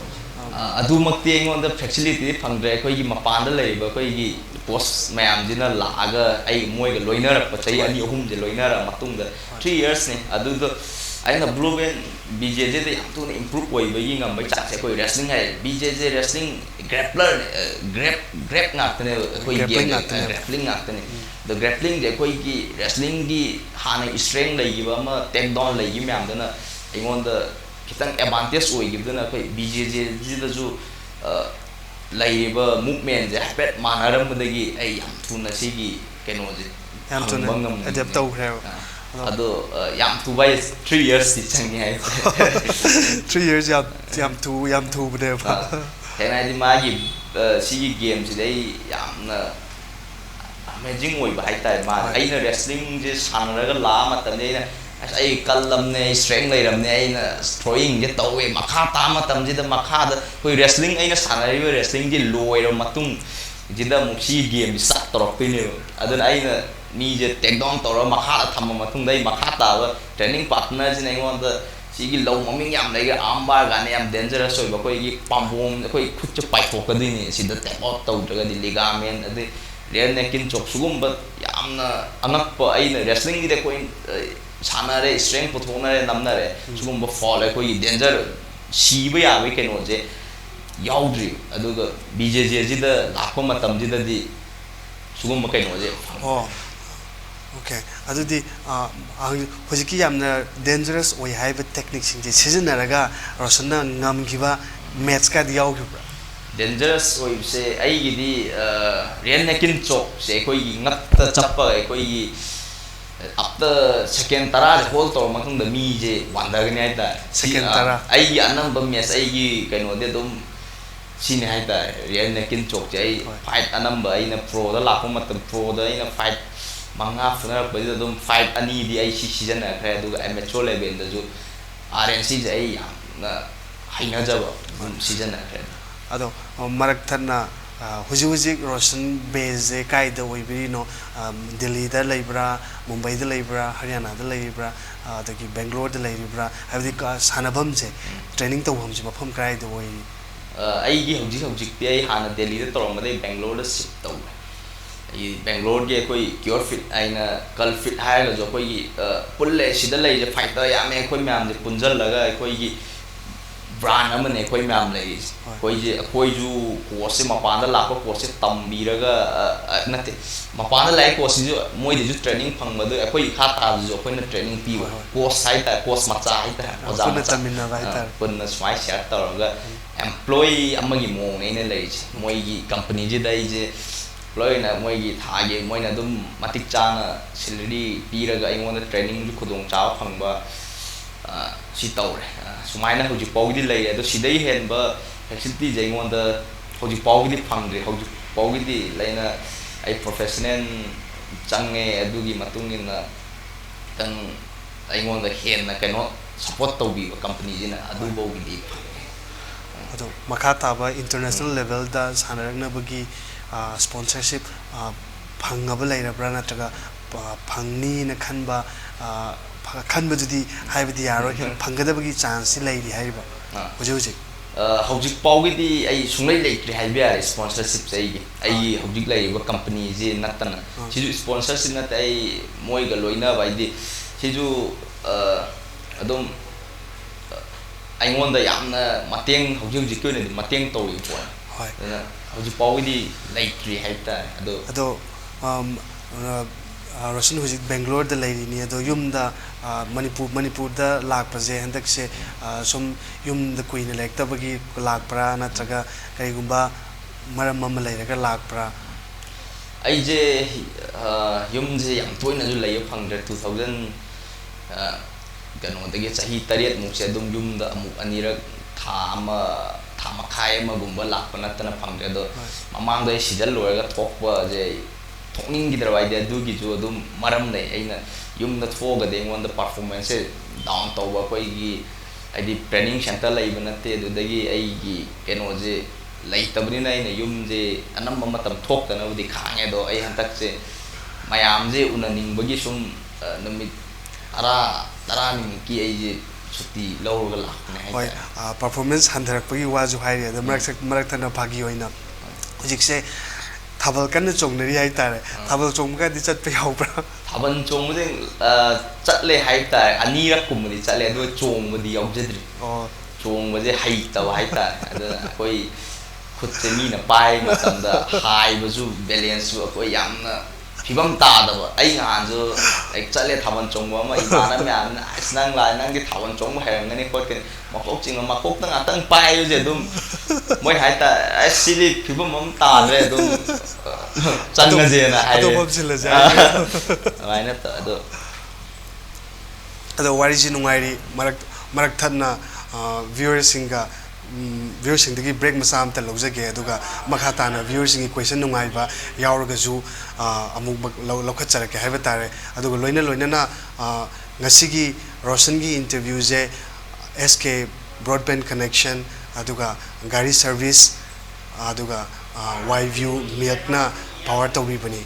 [SPEAKER 2] ꯑꯗꯨꯃꯛꯇꯤ ꯑꯩꯉꯣꯟꯗ facility ꯐꯪꯗ꯭ꯔꯦ ꯑꯩꯈꯣꯏꯒꯤ ꯃꯄꯥꯟꯗ ꯂꯩꯔꯤꯕ ꯑꯩꯈꯣꯏꯒꯤ ꯄꯣꯁ ꯃꯌꯥꯝꯁꯤꯅ ꯂꯥꯛꯑꯒ ꯑꯩ ꯃꯣꯏꯒ ꯂꯣꯏꯅꯔꯛꯄ ꯆꯍꯤ 2-3ꯁꯦ ꯂꯣꯏꯅꯔ ꯃꯇꯨꯡꯗ 3 yearsꯅꯤ ꯑꯗꯨꯗ ꯑꯩꯅ ꯕ꯭ꯂꯨꯕꯦꯟ BJJꯗ ꯌꯥꯝ ꯊꯨꯅ ꯏꯝꯄ꯭ꯔꯨꯚ ꯑꯣꯏꯕꯒꯤ ꯉꯝꯕꯒꯤ ꯆꯥꯡꯁꯦ ꯑꯩꯈꯣꯏ ꯔꯦꯁꯂꯤꯡ ꯍꯥꯏ BJJ ꯔꯦꯁꯂꯤꯡ ꯒ꯭ꯔꯦꯞꯂꯔ ꯒ꯭ꯔꯦꯞ ꯉꯥꯛꯇꯅꯦ ꯑꯩꯈꯣꯏ ꯒꯦꯝ ꯒ꯭ꯔꯦꯞꯂꯤꯡ ꯉꯥꯛꯇꯅꯦ ꯑꯗꯣ ꯒ꯭ꯔꯦꯞꯂꯤꯡꯁꯦ ꯑꯩꯈꯣꯏꯒꯤ ꯔꯦꯁꯂꯤꯡꯒꯤ ꯍꯥꯟꯅ ꯏꯁꯇ꯭ꯔꯦꯡ ꯂꯩꯈꯤꯕ ꯑꯃ ꯇꯦꯛ ꯗꯥꯎꯟ ꯂꯩꯈꯤꯕ ꯃꯌꯥꯝꯗꯨꯅ ꯑꯩꯉꯣꯟꯗ खितंग एडवांटेज ओइगिबदना कोई BJJ जिदजु लैरिबा मूवमेंट जे हैपेट मानरमदगी आई याम थुना सिगी केनोजे
[SPEAKER 1] याम थुना अडेप्ट तौखरे
[SPEAKER 2] अदो याम थुबाय 3 years ति चंगी है
[SPEAKER 1] 3 years याम थु बदे
[SPEAKER 2] हेना दि मागी सिगी गेम सिदे यामना अमेजिंग ओइबा हाइताय मा आइना रेसलिंग जे सानरगा ला मतने आई कलमने स्ट्रेंग लेरमने आइना थ्रोइंग जे तौवे मखा ता मतमजिदा मखादा कोई रेसलिंग आइना सानरिबा रेसलिंग जे लोइरो मतुंग जिदा मुक्सी गेम सट तोरपिने अदन आइना मी जे टेक डाउन तोरो मखा थम मतुंग दai मखा ताबा ट्रेनिंग पार्टनर जिने आइगोंदा सिगी लौ ममिंग याम लेगे आमबार गाने याम डेंजरस ओइबा कोइगी पाम्बोम कोइ खुच्च पाइथोकदिनी सिदा टेप आउट तौद्रगदि लिगामेंट अदि रेल नेकिन चोक सुगुम्बा यामना अनक्पा आइना रेसलिंग गिदे कोइ सानारे स्ट्रेंथ पुथोनारे नमनारे सुगुम्बा फॉल कोइ डेंजर सीबा याबे केनोजे याउद्रि अदुगा BJJ जिदा लाखो मतम जिदादि सुगुम्बा केनोजे
[SPEAKER 1] ओके अदुदि होजिकी यामना डेंजरस ओइ हाइबा टेक्निक सिंजे सिजनरगा रोशनना ngamgiba मैच का दियाउगिब्रा
[SPEAKER 2] डेंजरस ओइबसे आइगिदि रेल नेकिन चोक से कोइ ngapta chappa कोइ after second tara hold to matung da mi je wanda gani ai ta
[SPEAKER 1] second tara
[SPEAKER 2] ai anam bam yes ai gi kaino de dum sine ai ta real nekin chok je ai fight anam ba ai na pro da la ko matam pro da ai na fight manga funa ba de dum fight ani di ai season na kha du amateur level da ju RNC je ai na haina jaba season na kha
[SPEAKER 1] ado marak thanna हुजी रोशन बेजे कायदा ओइबिनो दिल्ली दा Lebra Mumbai दा Lebra Haryana दा Lebra अदगी Bangalore दा Lebra हाबदि सानबम जे training तौबम जे मफम कायदा ओइ
[SPEAKER 2] आइगी हुजी पे आई हाना दिल्ली दा तोरमदे बेंगलोर दा शिफ्ट तौ आई बेंगलोर के कोई क्योर फिट आइना कल फिट हायगा जो कोई पुल्ले सिदा ले जे फाइटर यामे कोई म्याम जे पुंजल लगा कोई ब्रांड अमने कोई म्याम ले कोई जो कोर्स मपान लाप कोर्स तमीरगा नते मपान लाई कोर्स जो मोई जो ट्रेनिंग फंगबद कोई खा ता जो कोई ट्रेनिंग पी कोर्स हाइता कोर्स मचा हाइता ओजा
[SPEAKER 1] तमिना हाइता
[SPEAKER 2] पुन स्वाइ शेयर तौरगा एम्प्लॉय अमगी मोंग ने ले मोईगी कंपनी जे दai जे एम्प्लॉय ना मोईगी थागे मोइना दुम मतिक चाना सैलरी पीरगा अइंगोन ट्रेनिंग जो खुदोंग चाव फंगबा सी तौरे सुमाइना हुजी पाउगी ले अदो सिदै हेनबा फैसिलिटी जैंगोंदा हुजी पाउगी फंगरे हुजी पाउगी लेना आई प्रोफेशनल चंगे अदुगी मतुंगिना तंग अइंगोंदा हेनना कनो सपोर्ट तौबी कंपनी जिना अदु बौगी
[SPEAKER 1] अदो मखा ताबा इंटरनेशनल लेवल दा सानरनबगी स्पॉन्सरशिप फंगबा लेरब्रा नत्रगा फंगनी न खनबा खनबदुदी हाइबदी यारो फंगदबगी चांस लैरि हाइबा हुजी
[SPEAKER 2] हौजिक पाउगी आई सुंगलै लेक्ट्रि हाइबे यार स्पॉन्सरशिप चाहिए आई हौजिक लैरिबा कंपनी जे नतना सिजु स्पॉन्सरशिप नत आई मोइगा लोइना बाइदि सिजु अदुम आइंगोंदा यामना मतेंग हौजिक कोने मतेंग तौइ पो
[SPEAKER 1] होय
[SPEAKER 2] हौजिक पाउगी लेक्ट्रि हाइता अदो
[SPEAKER 1] रोशन हुजिक बेंगलोर दा लेरिनी अदो युमदा मणिपुर दा लाकपजे हंदक से सम युमदा कुइना लेक्तबगी लाकपरा नत्रगा कईगुंबा मरम मम लेरगा लाकपरा
[SPEAKER 2] आइजे युमजे याम तोइना जु लेय फंगदर 2000 कनो दगे चाही 8 मुसे दुम युमदा अमुक अनिरक था मखाय मगुंबा लाकप नतना फंगदर दो ममांग दे सीजन लोरगा थोकबा जे थोनिंग गिदरवाइदे दुगी जो दुम मरम नै आइना युमदा थोगदे मोंदा परफॉर्मेंस डाउन तौबा कोइगी आइदि ट्रेनिंग सेंटर लैबा नते दुदगी आइगी केनोजे लैतबनिना आइना युमजे अनम मतम थोक्तनबदि खांगे दो आइ हंतक से मयामजे उननिंगबगी सुम नमित अरा निंकी आइजे suti lawraga lakne
[SPEAKER 1] hoi performance handarakpagi waju hairi adu marak thana phagi hoina hujikse thabal kan chongnari hai tare thabal chongga di chat pe yaubra
[SPEAKER 2] thaban chongmade chatle hai ta anirak kumdi chatle adu chongmadi yaujadri chongbaje hai ta hai ta adu koi khutse mi na pai matamda hai bazu balance bu koi yamna phibam ta da ba ai ngan jo ai chatle thaban chongba ma imana me an nang lai nang ki thaban chong hai ngani khot ke makok ching makok tang atang pai je dum moi hai ta ai sili phibam mam ta re dum changa je na hai
[SPEAKER 1] ado bom sila ja
[SPEAKER 2] ai na ta
[SPEAKER 1] ado wari ji nungai marak thana viewers singa viewers sing dagi break masa am ta lojage aduga makha tana viewers sing question nungai ba yauraga ju amuk lokhat charake haiba tare aduga loina na ngasigi Roshan gi interview je SK broadband connection aduga gari service aduga YView miakna power to bani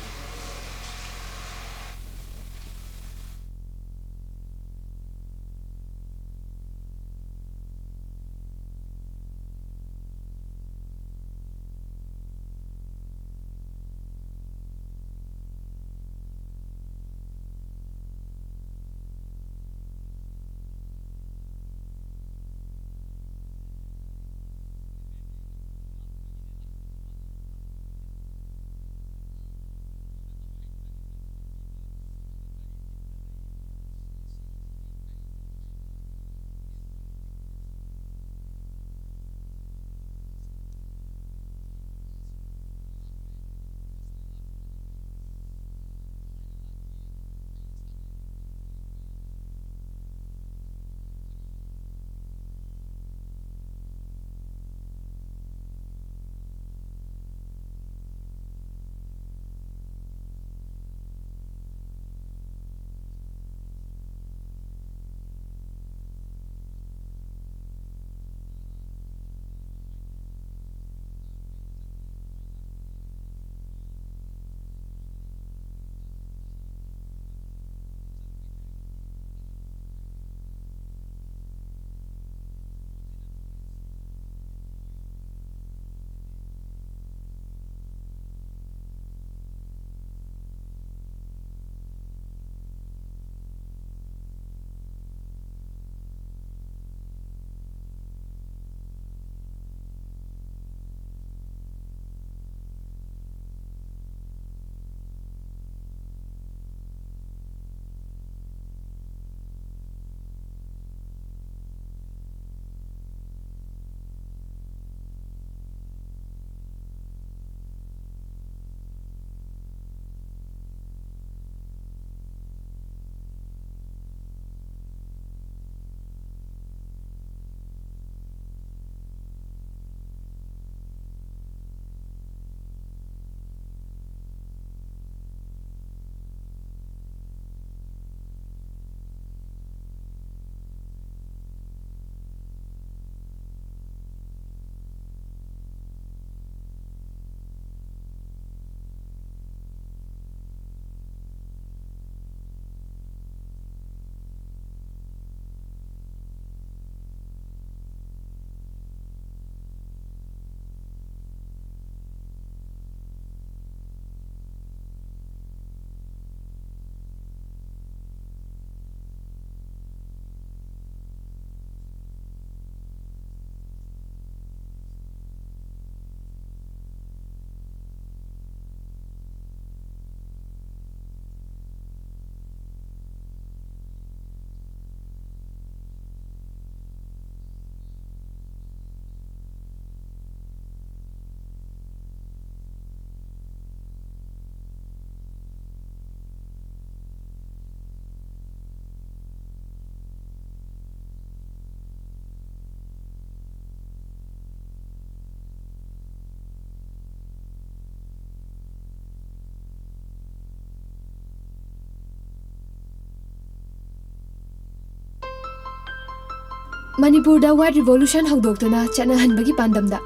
[SPEAKER 3] Manipurda White Revolution hogdoktuna chanahanbagi pandamda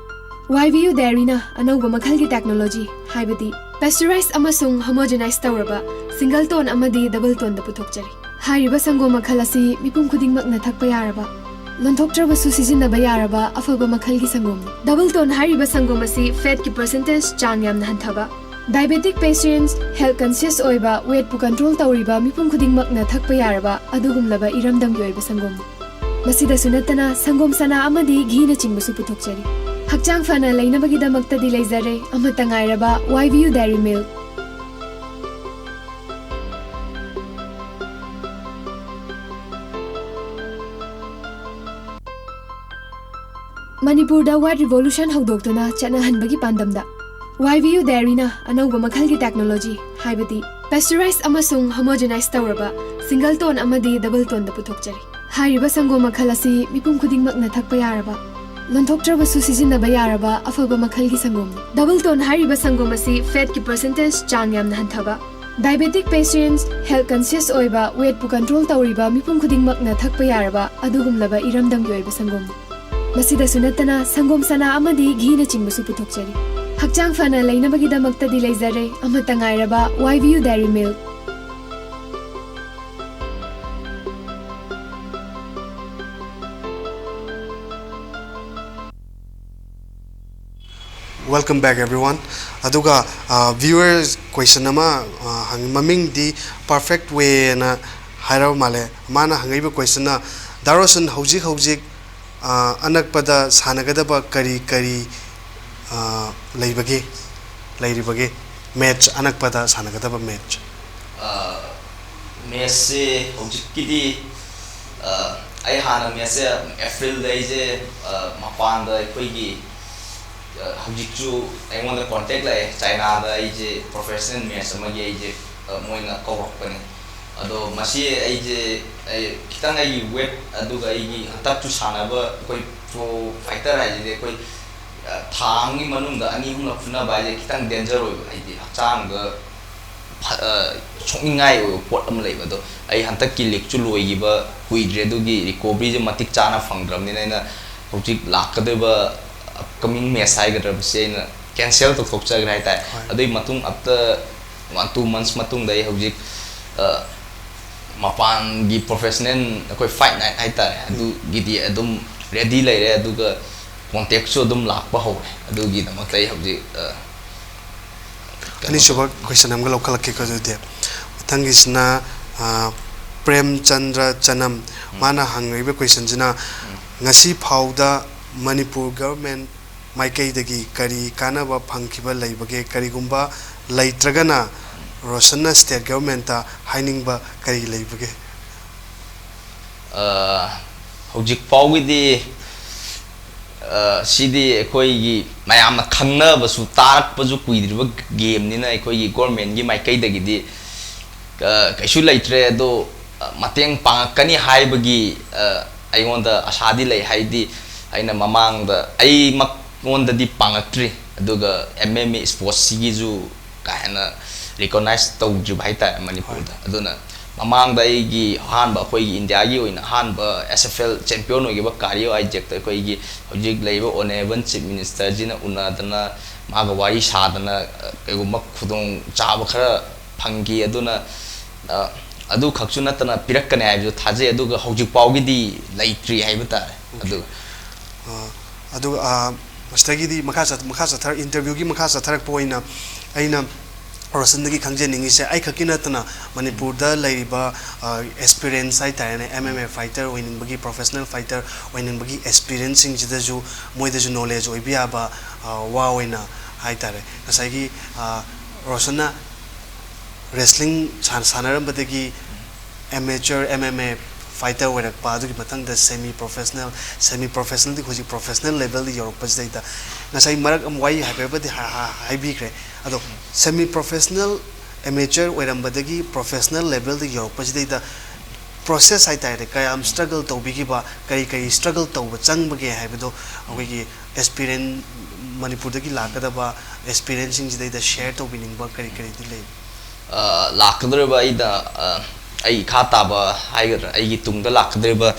[SPEAKER 3] YView Dairyna anauba makhalgi technology haibati pasteurized amasung homogenized tawraba single tone amadi double tone da puthokchari Hairiba sangom makhal asi mipum khudingmakna thakpa yaraba lonthoktrabasu sijinnaba yaraba afaba makhalgi sangom double tone hairiba sangom asi fat ki percentage chang yamna hanthaba diabetic patients health conscious oiba weight pu control tawriba mipum khudingmakna thakpa yaraba adugumlaba iramdam gi oiba sangom masida sunatana sangom sana amadi ghi na chingbasu puthokchari hakchang fana leinabagi damakta di leizare amata ngairaba YVU Dairy Milk Manipur da White Revolution hawdokduna chanahanbagi pandamda YVU Dairy na anauba makhalgi technology haibati pasteurized amasung homogenized tawraba single tone amadi double tone da puthokchari hairiba sangom makhal asi mipum khudingmakna thakpa yaraba lonthoktrabasu sijinnaba yaraba afaba makhalgi sangom double tone hairiba sangom asi fat ki percentage chang yamna hanthaba diabetic patients health conscious oiba weight pu control tawriba mipum khudingmakna thakpa yaraba adugumlaba iramdam gi oiba sangom masida sunatana sangom sana amadi ghi na chingbasu puthokchari hakchang fana leinabagi damakta di leizare amata ngairaba YVU Dairy Milk
[SPEAKER 1] Welcome back everyone. Aduga viewers question nama maming di perfect way na hairaw male mana hangaiba question na darosan hojik anakpada sanagadaba kari leibage match anakpada sanagadaba match
[SPEAKER 2] Messi hojikidi ai hana Messi April day je mapanda koigi hojikju aingona contact lai China da je professional match amagi je moina kawakpani ado masi kitang ai web aduga ai hatap chu sanaba koi pro fighter ai je koi thangi manungda ani hum lafuna ba je kitang danger oi ai je chang ga chongingai oi pot am lei bado ai hantak ki lek chu loi gi ba huidre dugi recovery je matik chana phangdram ni na hojik lakadeba upcoming match ai ga se na cancel to thokcha ga ta adoi matung after 1-2 months matung dai hojik mapan gi professional koi fight night ai ta adu gidi adum ready lai re adu ga contact so adum lakpa ho adu gi na matai hobji
[SPEAKER 1] ani suba question am ga local ke ko de thangisna Prem Chandra Chanam mana hangribe question jina ngasi phauda Manipur government maikai dagi kari kanaba phangkiba leibage kari gumba leitragana Rosana state government ta haining ba kari leibage
[SPEAKER 2] hojik pawidi sidi ekoi gi mayam khangna basu tarak basu kuidriba game ni na ekoi gi government gi maikai dagi di kaisu leitre do mateng pangakani haibagi aingonda asadi lei haidi aina mamang da ai makonda di pangakri aduga MMA sports sigi ju kaina recognize to ju baita Manipur da aduna mamang da gi hanba koi gi India gi oina hanba SFL champion ogi ba kariyo ai jek ta koi gi hojik leiba honorable chief minister jina unadana maga wari sadana eguma khudong chaba khara phangi aduna adu khaksu natana pirakkane ai ju thaje aduga hojik pawgi di leitri ai bata
[SPEAKER 1] adu mastagi di makasa thar interview gi makasa tharak poina aina Rosandagi khangjeningi se ai khakina tana Manipur da laiba experience ai tane MMA fighter winning bagi professional fighter winning bagi experiencing jida ju moida ju knowledge oi bia ba wa oina hai tare nasai Rosana wrestling sanaram badagi amateur MMA fighter with a padu matang the semi professional di khoji professional level di Europe data nasai marak am wai hyper di high big re ado semi professional amateur with ambadagi professional level di Europe data process ai tare kai am struggle to bigi ba kai struggle to chang bage haibedo awegi experience Manipur dagi lakada ba experiencing data share to winning ba kai di le
[SPEAKER 2] lakadre ba ida ai khata ba haigar ai gi tungda lakadre ba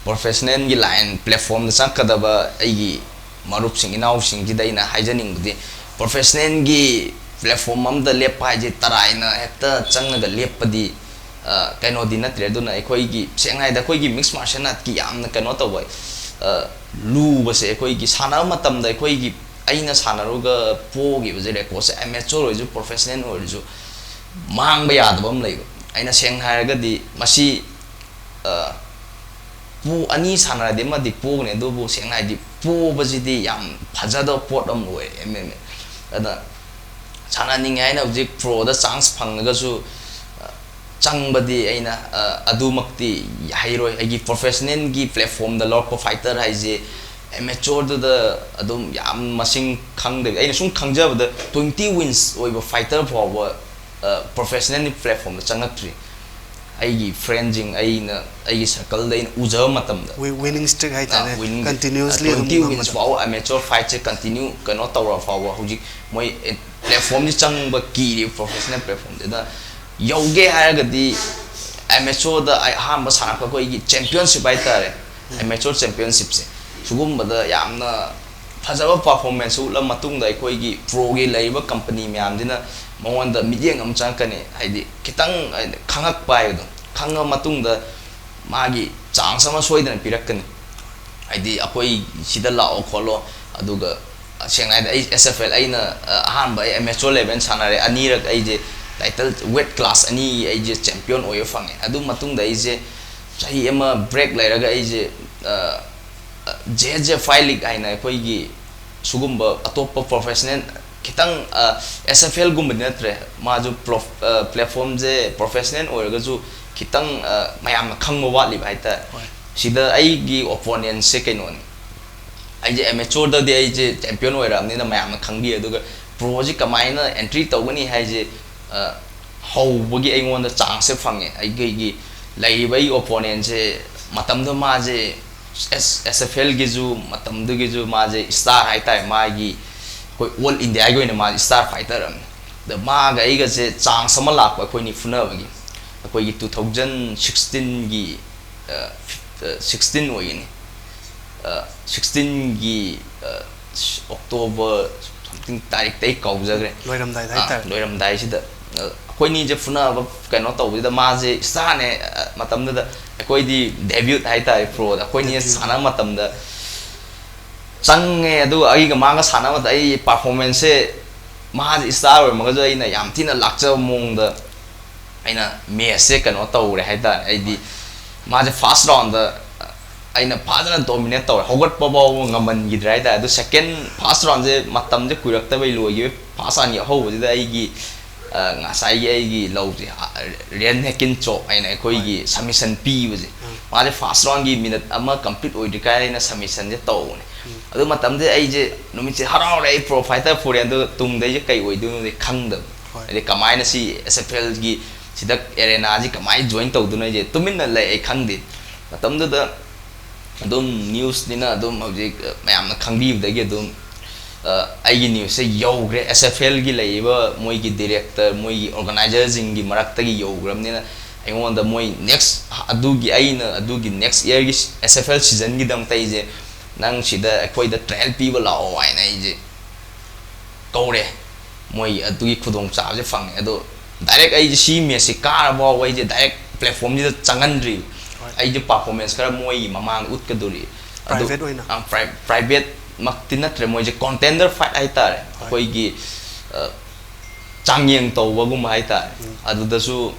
[SPEAKER 2] professional gi line platform da sakada ba ai gi marup sing inau sing gi daina haijaning di professional gi platform am da lepa je taraina hekta changna ga lepadi kano di natre do na ekoi gi sengai da koi gi mix martial art ki yam na kano to boy lu ba se ekoi gi sana matam da ekoi gi aina sana ro ga po gi ba je ko se amateur ro ju professional ro ju mang ba ya da bam lei aina seng hai ga di masi pu ani sana de ma di po ne do bu seng hai di po ba ji di yam phaja do pot am loi mm ada sana ning ai na ji pro da chance phang ga su chang badi aina adumakti hairoi agi professional gi platform da local fighter hai je amateur da adum yam masing khang de aina sung khangja da 20 wins oi ba fighter for professional platform da changakri aigi friending aina aigi circle da uja matam da
[SPEAKER 1] winning streak hai ta ne continuously
[SPEAKER 2] 20 wins for amateur fight che continue kano tawra for hoji moi platform ni chang ba ki professional platform da yoge haragadi amateur da ahamba sanakpa ko igi championship ai tare amateur championship se sugum bada yamna phajaba performance ula matung da ko igi pro ge leiba company myam dina mawon da midyeng am changkane haidi kitang khangak pai do khanga matung da magi chang sama soidana pirakkan haidi akoi sida lao kholo aduga sengai da SFL aina ahamba amateur level sanare anirak ai je title weight class ani aije champion oyo fange adu matung da aije sahi ema break lairaga aije je file league aina koi gi sugumba atop professional kitang SFL gumba natre ma ju platform je professional oyo ju kitang mayam khangmo watli baita sida ai gi opponent se kainoni aije amateur da de aije champion oyo ramni na mayam khangbi adu pro ji kamaina entry tawgani haije how bagi ai ngon da chance fange ai gi lai bai opponent je matam do ma je SFL gi ju matam do gi ju ma je star hai tai ma gi koi all india gi ne ma star fighter am da ma ga ai ga je chance ma lak ba koi ni funa bagi koi gi 2016 gi 16 oi ni 16 gi October something tarik tai kau jagre
[SPEAKER 1] loiramdai hai ta
[SPEAKER 2] loiramdai sida koi ni je funa ba kano to da ma je star ne matam da koi di debut hai ta pro da koi ni sana matam da change adu ai ga ma ga sana ma ai performance ma je star ro ma ga ai na yam thina lakcha mong da aina me se kano to re hai ta ai di ma je first round da aina phadana dominate to hogat pa ba ngaman gi drai da adu second first round je matam je kuirak ta bai loi gi first an ya ho da ai gi ngasai ai gi low ji rian hekin cho aina koi gi submission pi bu ji ma je first round gi minute ama complete oi dikai na submission je to ne adu matam je ai je nomi che harau rei pro fighter foreign do tung dai je kai oi du ne khang da ai kamai na si SFL gi sida arena ji kamai join to du ne je tumin na lai ai khang di matam da adum news dina adum hojik mayam na khangbi da gi adum ai news se yogre SFL gi leiba moi gi director moi gi organizer jing gi marak ta gi yogram ni na ai won da moi next adu gi aina adu gi next year gi SFL season gi dam tai je nang sida akoi da trial people la o ai na je kore moi adu gi khudong cha je phang ado direct ai si me se kar ba wai je direct platform ji changan ri ai je performance kara moi mamang ut ka duri
[SPEAKER 1] private oina
[SPEAKER 2] private maktina tre moi je contender fight ai ta koi gi changyeng to wa gum ai ta adu da su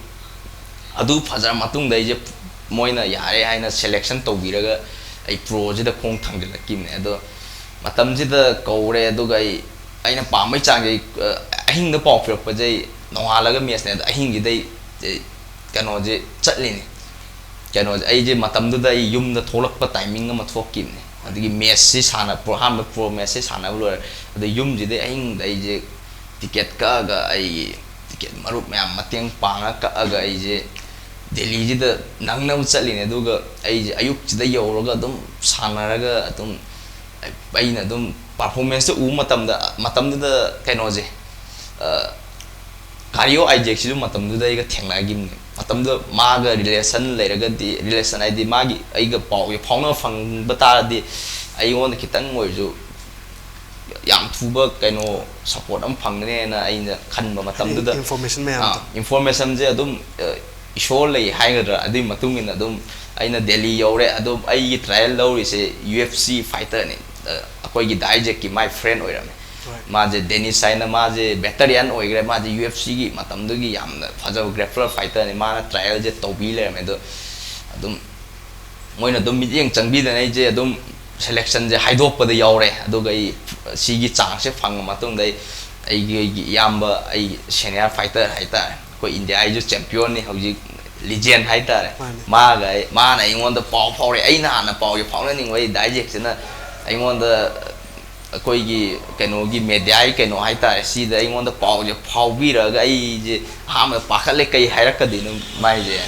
[SPEAKER 2] adu phajara matung dai je moina yare haina selection to biraga ai pro je da khong thang de kim ne ado matam ji da kore adu gai aina pa mai chang je ahing da pop phir pa je nohala ga mes ne ahing gi dai kano je chatli ne kano ai je matam du dai yum da tholak pa timing ma thok kim ne adigi messi sana pro ham pro messi sana lo adu yum ji dai ahing dai je ticket ka ga ai ticket marup myam mateng panga ka aga ai je Delhi ji da nang nam chatli ne du ga ai je ayuk ji da yo ro ga dum sana ra ga dum ai na dum performance u matam da kano je cardio ajek sidu matam du dai ga thengna gim ne matam du ma ga relation le ga di relation ai di ma gi ai ga pau ye phong na phang bata di ai won kitang ngoi ju yam thu ba kaino support am phang ne na ai na khan ba matam du da
[SPEAKER 1] information me am
[SPEAKER 2] information je adum ꯏꯁꯣꯔ ꯂꯩ ꯍꯥꯏꯒꯗ꯭ꯔꯥ ꯑꯗꯨꯏ ꯃꯇꯨꯡ ꯏꯟꯅ ꯑꯗꯨꯝ ꯑꯩꯅ ꯗꯦꯜꯂꯤ ꯌꯧꯔꯦ ꯑꯗꯨꯝ ꯑꯩꯒꯤ ꯇ꯭ꯔꯥꯏꯌꯦꯜ ꯂꯧꯔꯤꯁꯦ UFC ꯐꯥꯏꯇꯔꯅꯤ ꯑꯩꯈꯣꯏꯒꯤ ꯗꯥꯏꯖꯦꯛꯀꯤ ꯃꯥꯏ ꯐ꯭ꯔꯦꯟ ꯑꯣꯏꯔꯝꯃꯦ माजे डेनिस हाइना माजे वेटरियन होइग्रे माजे UFC की मतमदुगी यामना फजब ग्रेप्लर फाइटर ने माना ट्रायल जे तौबी लेरमे दो अदुम मोइना दुम मियेंग चंगबीदने जे अदुम selection J हाइदोकपद यावरे अदुगा सिगी चांगसे फंग मतुंग दai aigi yamba ai senior fighter haita ko india ai ju champion ni hauji legend haita ma ga ma na ingon da pau pau re ai na pau ye pau na ning wai dai sina ingon da koi gi keno gi media ai keno haita si da ingon da pau je pau bi ra ga ai je ha ma pakhale kai hairak ka din mai je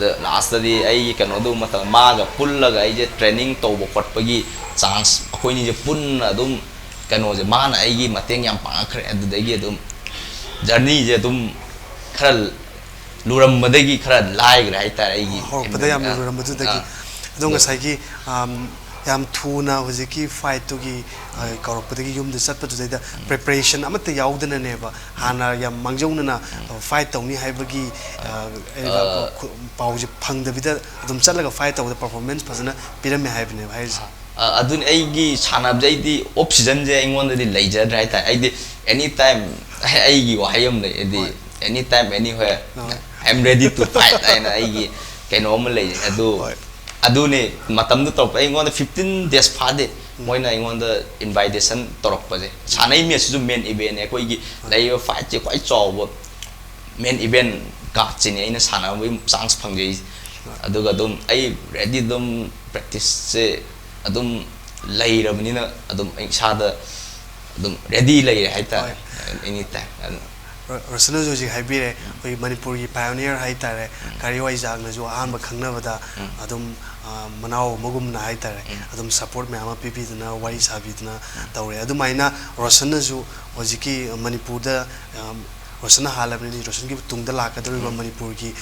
[SPEAKER 2] da last di ai keno du mata ma ga pull la ga ai je training to bo pat pa gi chance koi ni je pun adum kano je mana ai gi mateng yam pang khre adu dai gi adum journey je adum khral luram madagi khra lai gra ai ta ai gi
[SPEAKER 1] ho pada yam luram madu dagi adong sai gi yam thuna hojiki fight to gi karok padagi yum de sat padu da preparation amata yaudana ne ba hana yam mangjong na fight tawni hai bagi pau je phang da bida adum chatlaga fight taw da performance phasana pirame hai bne hai
[SPEAKER 2] adun aigi sanab jaidi oxygen je ingon di laser right I di anytime aigi wahayam le di anytime anywhere I'm ready to fight aina aigi kaino am le adu ne matam du top ingon 15 days phade moina ingon da invitation torok pa je sanai me su main event e koi gi lai fight je kwai chaw main event ka chini aina sana wi chance phang je aduga dum ai ready dum practice se adum lairabnina adum insada adum ready lair haita anytime
[SPEAKER 1] Rosana jo ji haibire oi Manipur gi pioneer haitare kari wai jang na jo ahan ba khangna bada adum manao mogum na haitare adum support me ama pipi dna wai sabi dna tawre adum aina Rosana jo hojiki Manipur da Rosana halabni Rosana ki tungda lakadoriba Manipur ki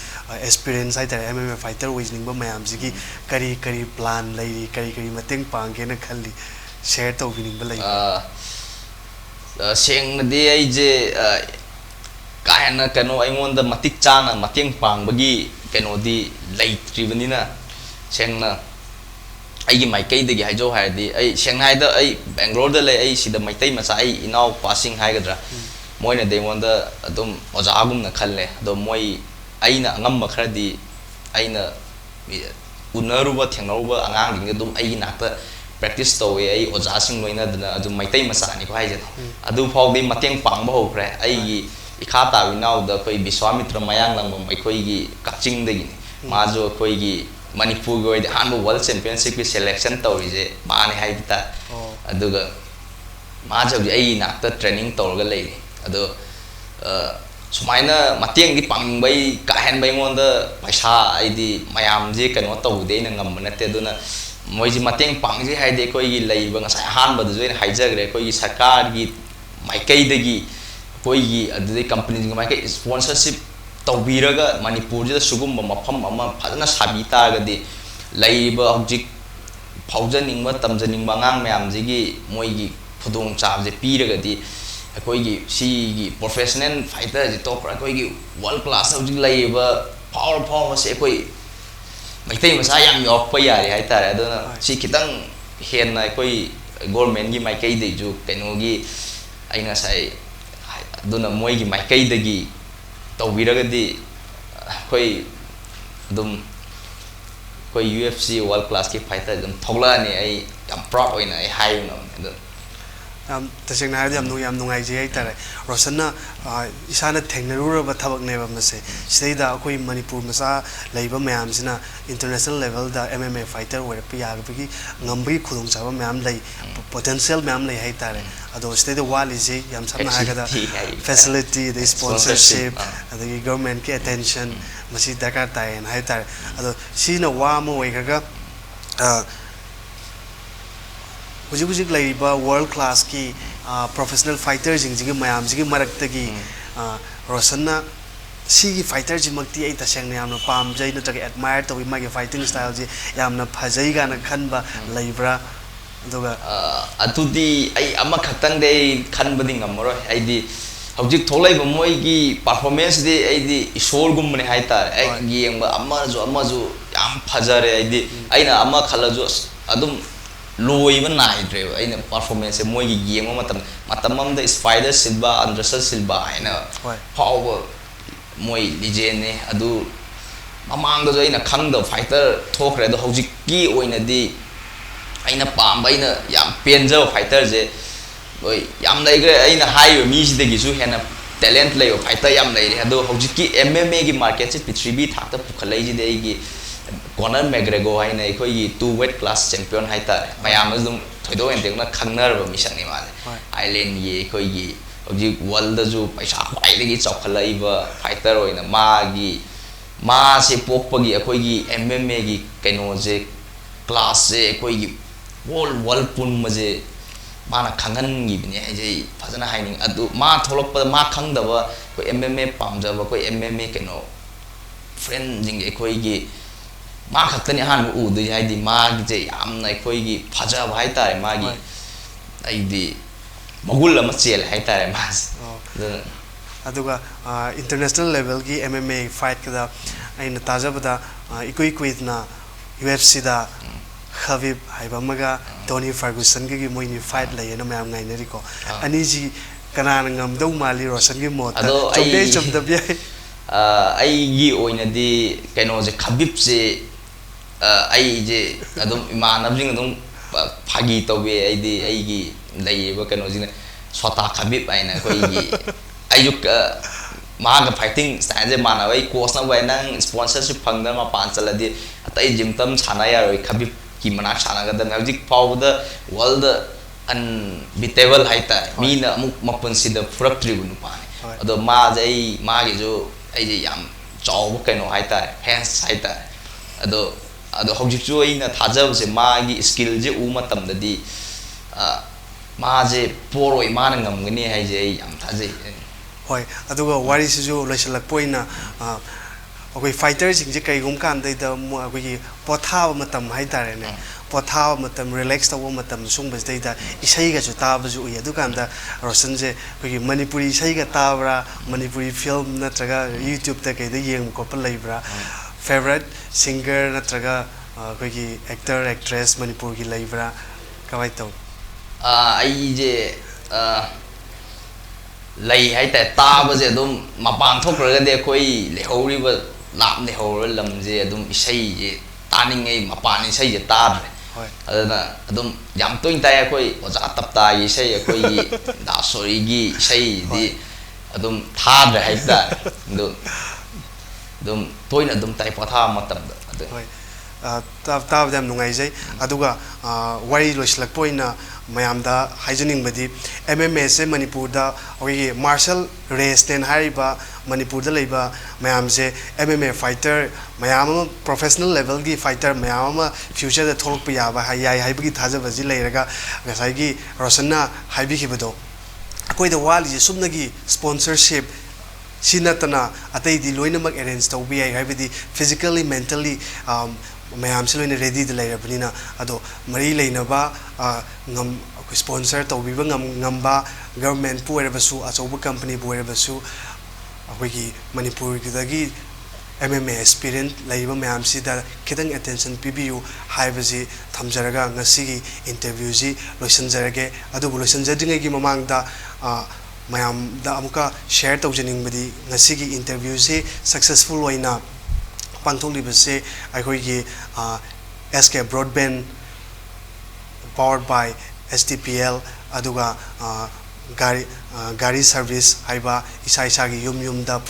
[SPEAKER 1] experience haitare MMA fighter wizning ba mayam jigi kari kari plan lairi kari mateng pangge na khalli share to bining ba lai
[SPEAKER 2] seng de ai je kaina kano aingon da matik chana mateng pang bagi kano di lai tribunina sengna ai gi mai kai de gi haijo hai di ai seng hai da ai Bangalore da lai ai sida mai tai masa ai inau passing hai gadra moina de wonda adum ojagum na khalle do moi aina ngam khra di aina unaruba thengnaruba angang ding dum ai nakta practice to we ai oja sing loina dana adum maitai masa ni ko hai je adu phau di mateng pang ba ho khre ai gi ikha ta wi naw da koi Biswamitra mayang lang mo ai koi gi kaching de gi ma jo koi gi Manipur go de hanbo world championship ki selection to ri je ma ni hai ta aduga ma jo ai nakta training to ga lei ado sumaina mateng di pangbai ka hen bai ngon da paisa ai di mayam je kano to de na ngam na te duna moi ji mateng pang je hai de koi gi lei ba ngasai han ba de hai jagre koi gi sarkar gi mai kai de gi koi gi adu de company ji mai kai sponsorship to biraga Manipur ji da sugum ba mafam ama phadana sabi ta ga de lei ba object phaujaning ma tamjaning ba ngang mayam ji gi moi gi phudong cha je piraga di koi gi si gi professional fighter ji top koi gi world class of ji lai ba power se koi mai tai masa yam yok pa ya ri hai ta ra do na si kitang hen na koi government gi mai kai de ju kaino gi ai na sai do na moi gi mai kai de gi to wi ra ga di koi dum koi UFC world class ki fighter dum thogla ni ai am proud oi na ai hai no
[SPEAKER 1] taseng na yam nungai je ai tare Rosana isana thengnaru ba thabak ne ba mase seida koi Manipur masa leiba mayam sina international level da MMA fighter where pya ga gi ngambi khudong chaba mayam lai potential mayam lai hai tare ado seida wali je yam samna ha ga da facility the sponsorship the government ki attention masi dakar tai na hai tare ado sina wa mo wai ga hujik laiba world class ki professional fighter jing mayam jing marak tagi Rosana si fighter ji makti ai taseng ne amna pam jai na tagi admire to ma ge fighting style ji yamna phajai ga na khan ba laibra aduga
[SPEAKER 2] atudi ai ama khatang de khan bading amro ai di hojik tholai ba moi gi performance de ai di isor gum ne hai tar ai yeng ba amma ju yam phajare ai di aina amma khala ju adum loi ba nai dre aina performance moi gi yeng matam am da spider silva anderson silva aina how moi legend ne adu mamang da aina khang da fighter thokre da hojik gi oina di aina pam ba aina yam penja fighter je oi yam lai gre aina high mi ji de gi su hena talent lay fighter yam lai re ado hojik ki MMA gi market se P3B thak ta pukhalai ji de gi Conor McGregor aina khoi gi 2 weight class champion hai ta mayam azum thoido en tekna khangnar ba mission ni ma island gi khoi gi hojik world da ju paisa pai de gi chokhalai ba fighter oina ma gi ma se pokpa gi khoi gi MMA gi kaino je class se khoi gi world pun ma je mana khangan gi bini ai je phajana haining adu ma tholok pa ma khang da ba ko MMA pamja ba ko MMA kaino friend jing e khoi gi ma khaktani han u du ai di ma gi je yam nai khoi gi phaja ba hai ta ma gi ai di magul ma chel hai ta ma
[SPEAKER 1] aduga international level gi MMA fight kada aina tajabada ikoi na UFC da Khabib haiba maga Tony Ferguson gi moini fight lai na mayam ngai nari ko ani ji kana ngam dau mali Roshan gi mot chom da bi
[SPEAKER 2] ai gi oina di kaino je Khabib je ai je adum imanab jing adum phagi tobe ai di ai gi lai ba kaino jing sota Khabib aina koi gi ayuk maga fighting style je mana wai course na wai nang sponsorship phangda ma pan chala di atai gym tam chana ya roi Khabib ki mana chana ga da hojik pau da world unbeatable hai ta mi na amuk mapun si da furak tribun pa ado ma jai ma gi jo ai je yam chaw kaino hai ta fans hai ta ado hojik jo ai na thajab se ma gi skill je u matam da di ma je poroi ma na ngam gni hai je yam thajai
[SPEAKER 1] hoi aduga wari si jo loisalak poina okay fighter sing je kai gum kan dai da moagi potha matam hai tare ne potha matam relax taw matam sung bas dai da isai ga ju ta ba ju ya du kan da Roshan jeagi Manipuri isai ga ta bra Manipuri film na traga YouTube ta kai da yeng ko pa lai bra favorite singer na tragaagi actor actress Manipur gi lai bra kawai taw
[SPEAKER 2] ai je lai hai ta ta ba je dum mapang thok ra de khoi le hori ba lam ne hor lam je adum isai je taning ei mapan isai je tar adana adum yam toin ta khoi oja tap ta isai khoi gi da sori gi isai di adum tha ra hai ta dum toin adum tai patha matam da
[SPEAKER 1] tab dam nungai jai aduga wari loislak poina mayam da haijening badi MMA se Manipur da oi martial race ten hariba Manipur da leiba mayam se MMA fighter mayam professional level gi fighter mayam future da tholok pa ya ba hayai haibagi thaja baji leiraga ngasai gi Roshan na haibi khibado akoi da wali je sumna gi sponsorship sinatana atai di loina mak arrange to bi haibadi physically mentally mayam se loina ready da leirabnina ado mari leina ba ngam sponsor to bi ngam ba government pu era basu achoba company bu era basu akoigi Manipur gi dagi MMA experience laiba mayam si da kitang attention pibiu haibaji thamjaraga ngasi gi interview ji loisanjarage adu loisanjadingai gi mamang da mayam da amuka share tawjening badi ngasi gi interview ji successful oina pangtholi base akoigi SK broadband powered by STPL aduga gari service haiba isa gi yum da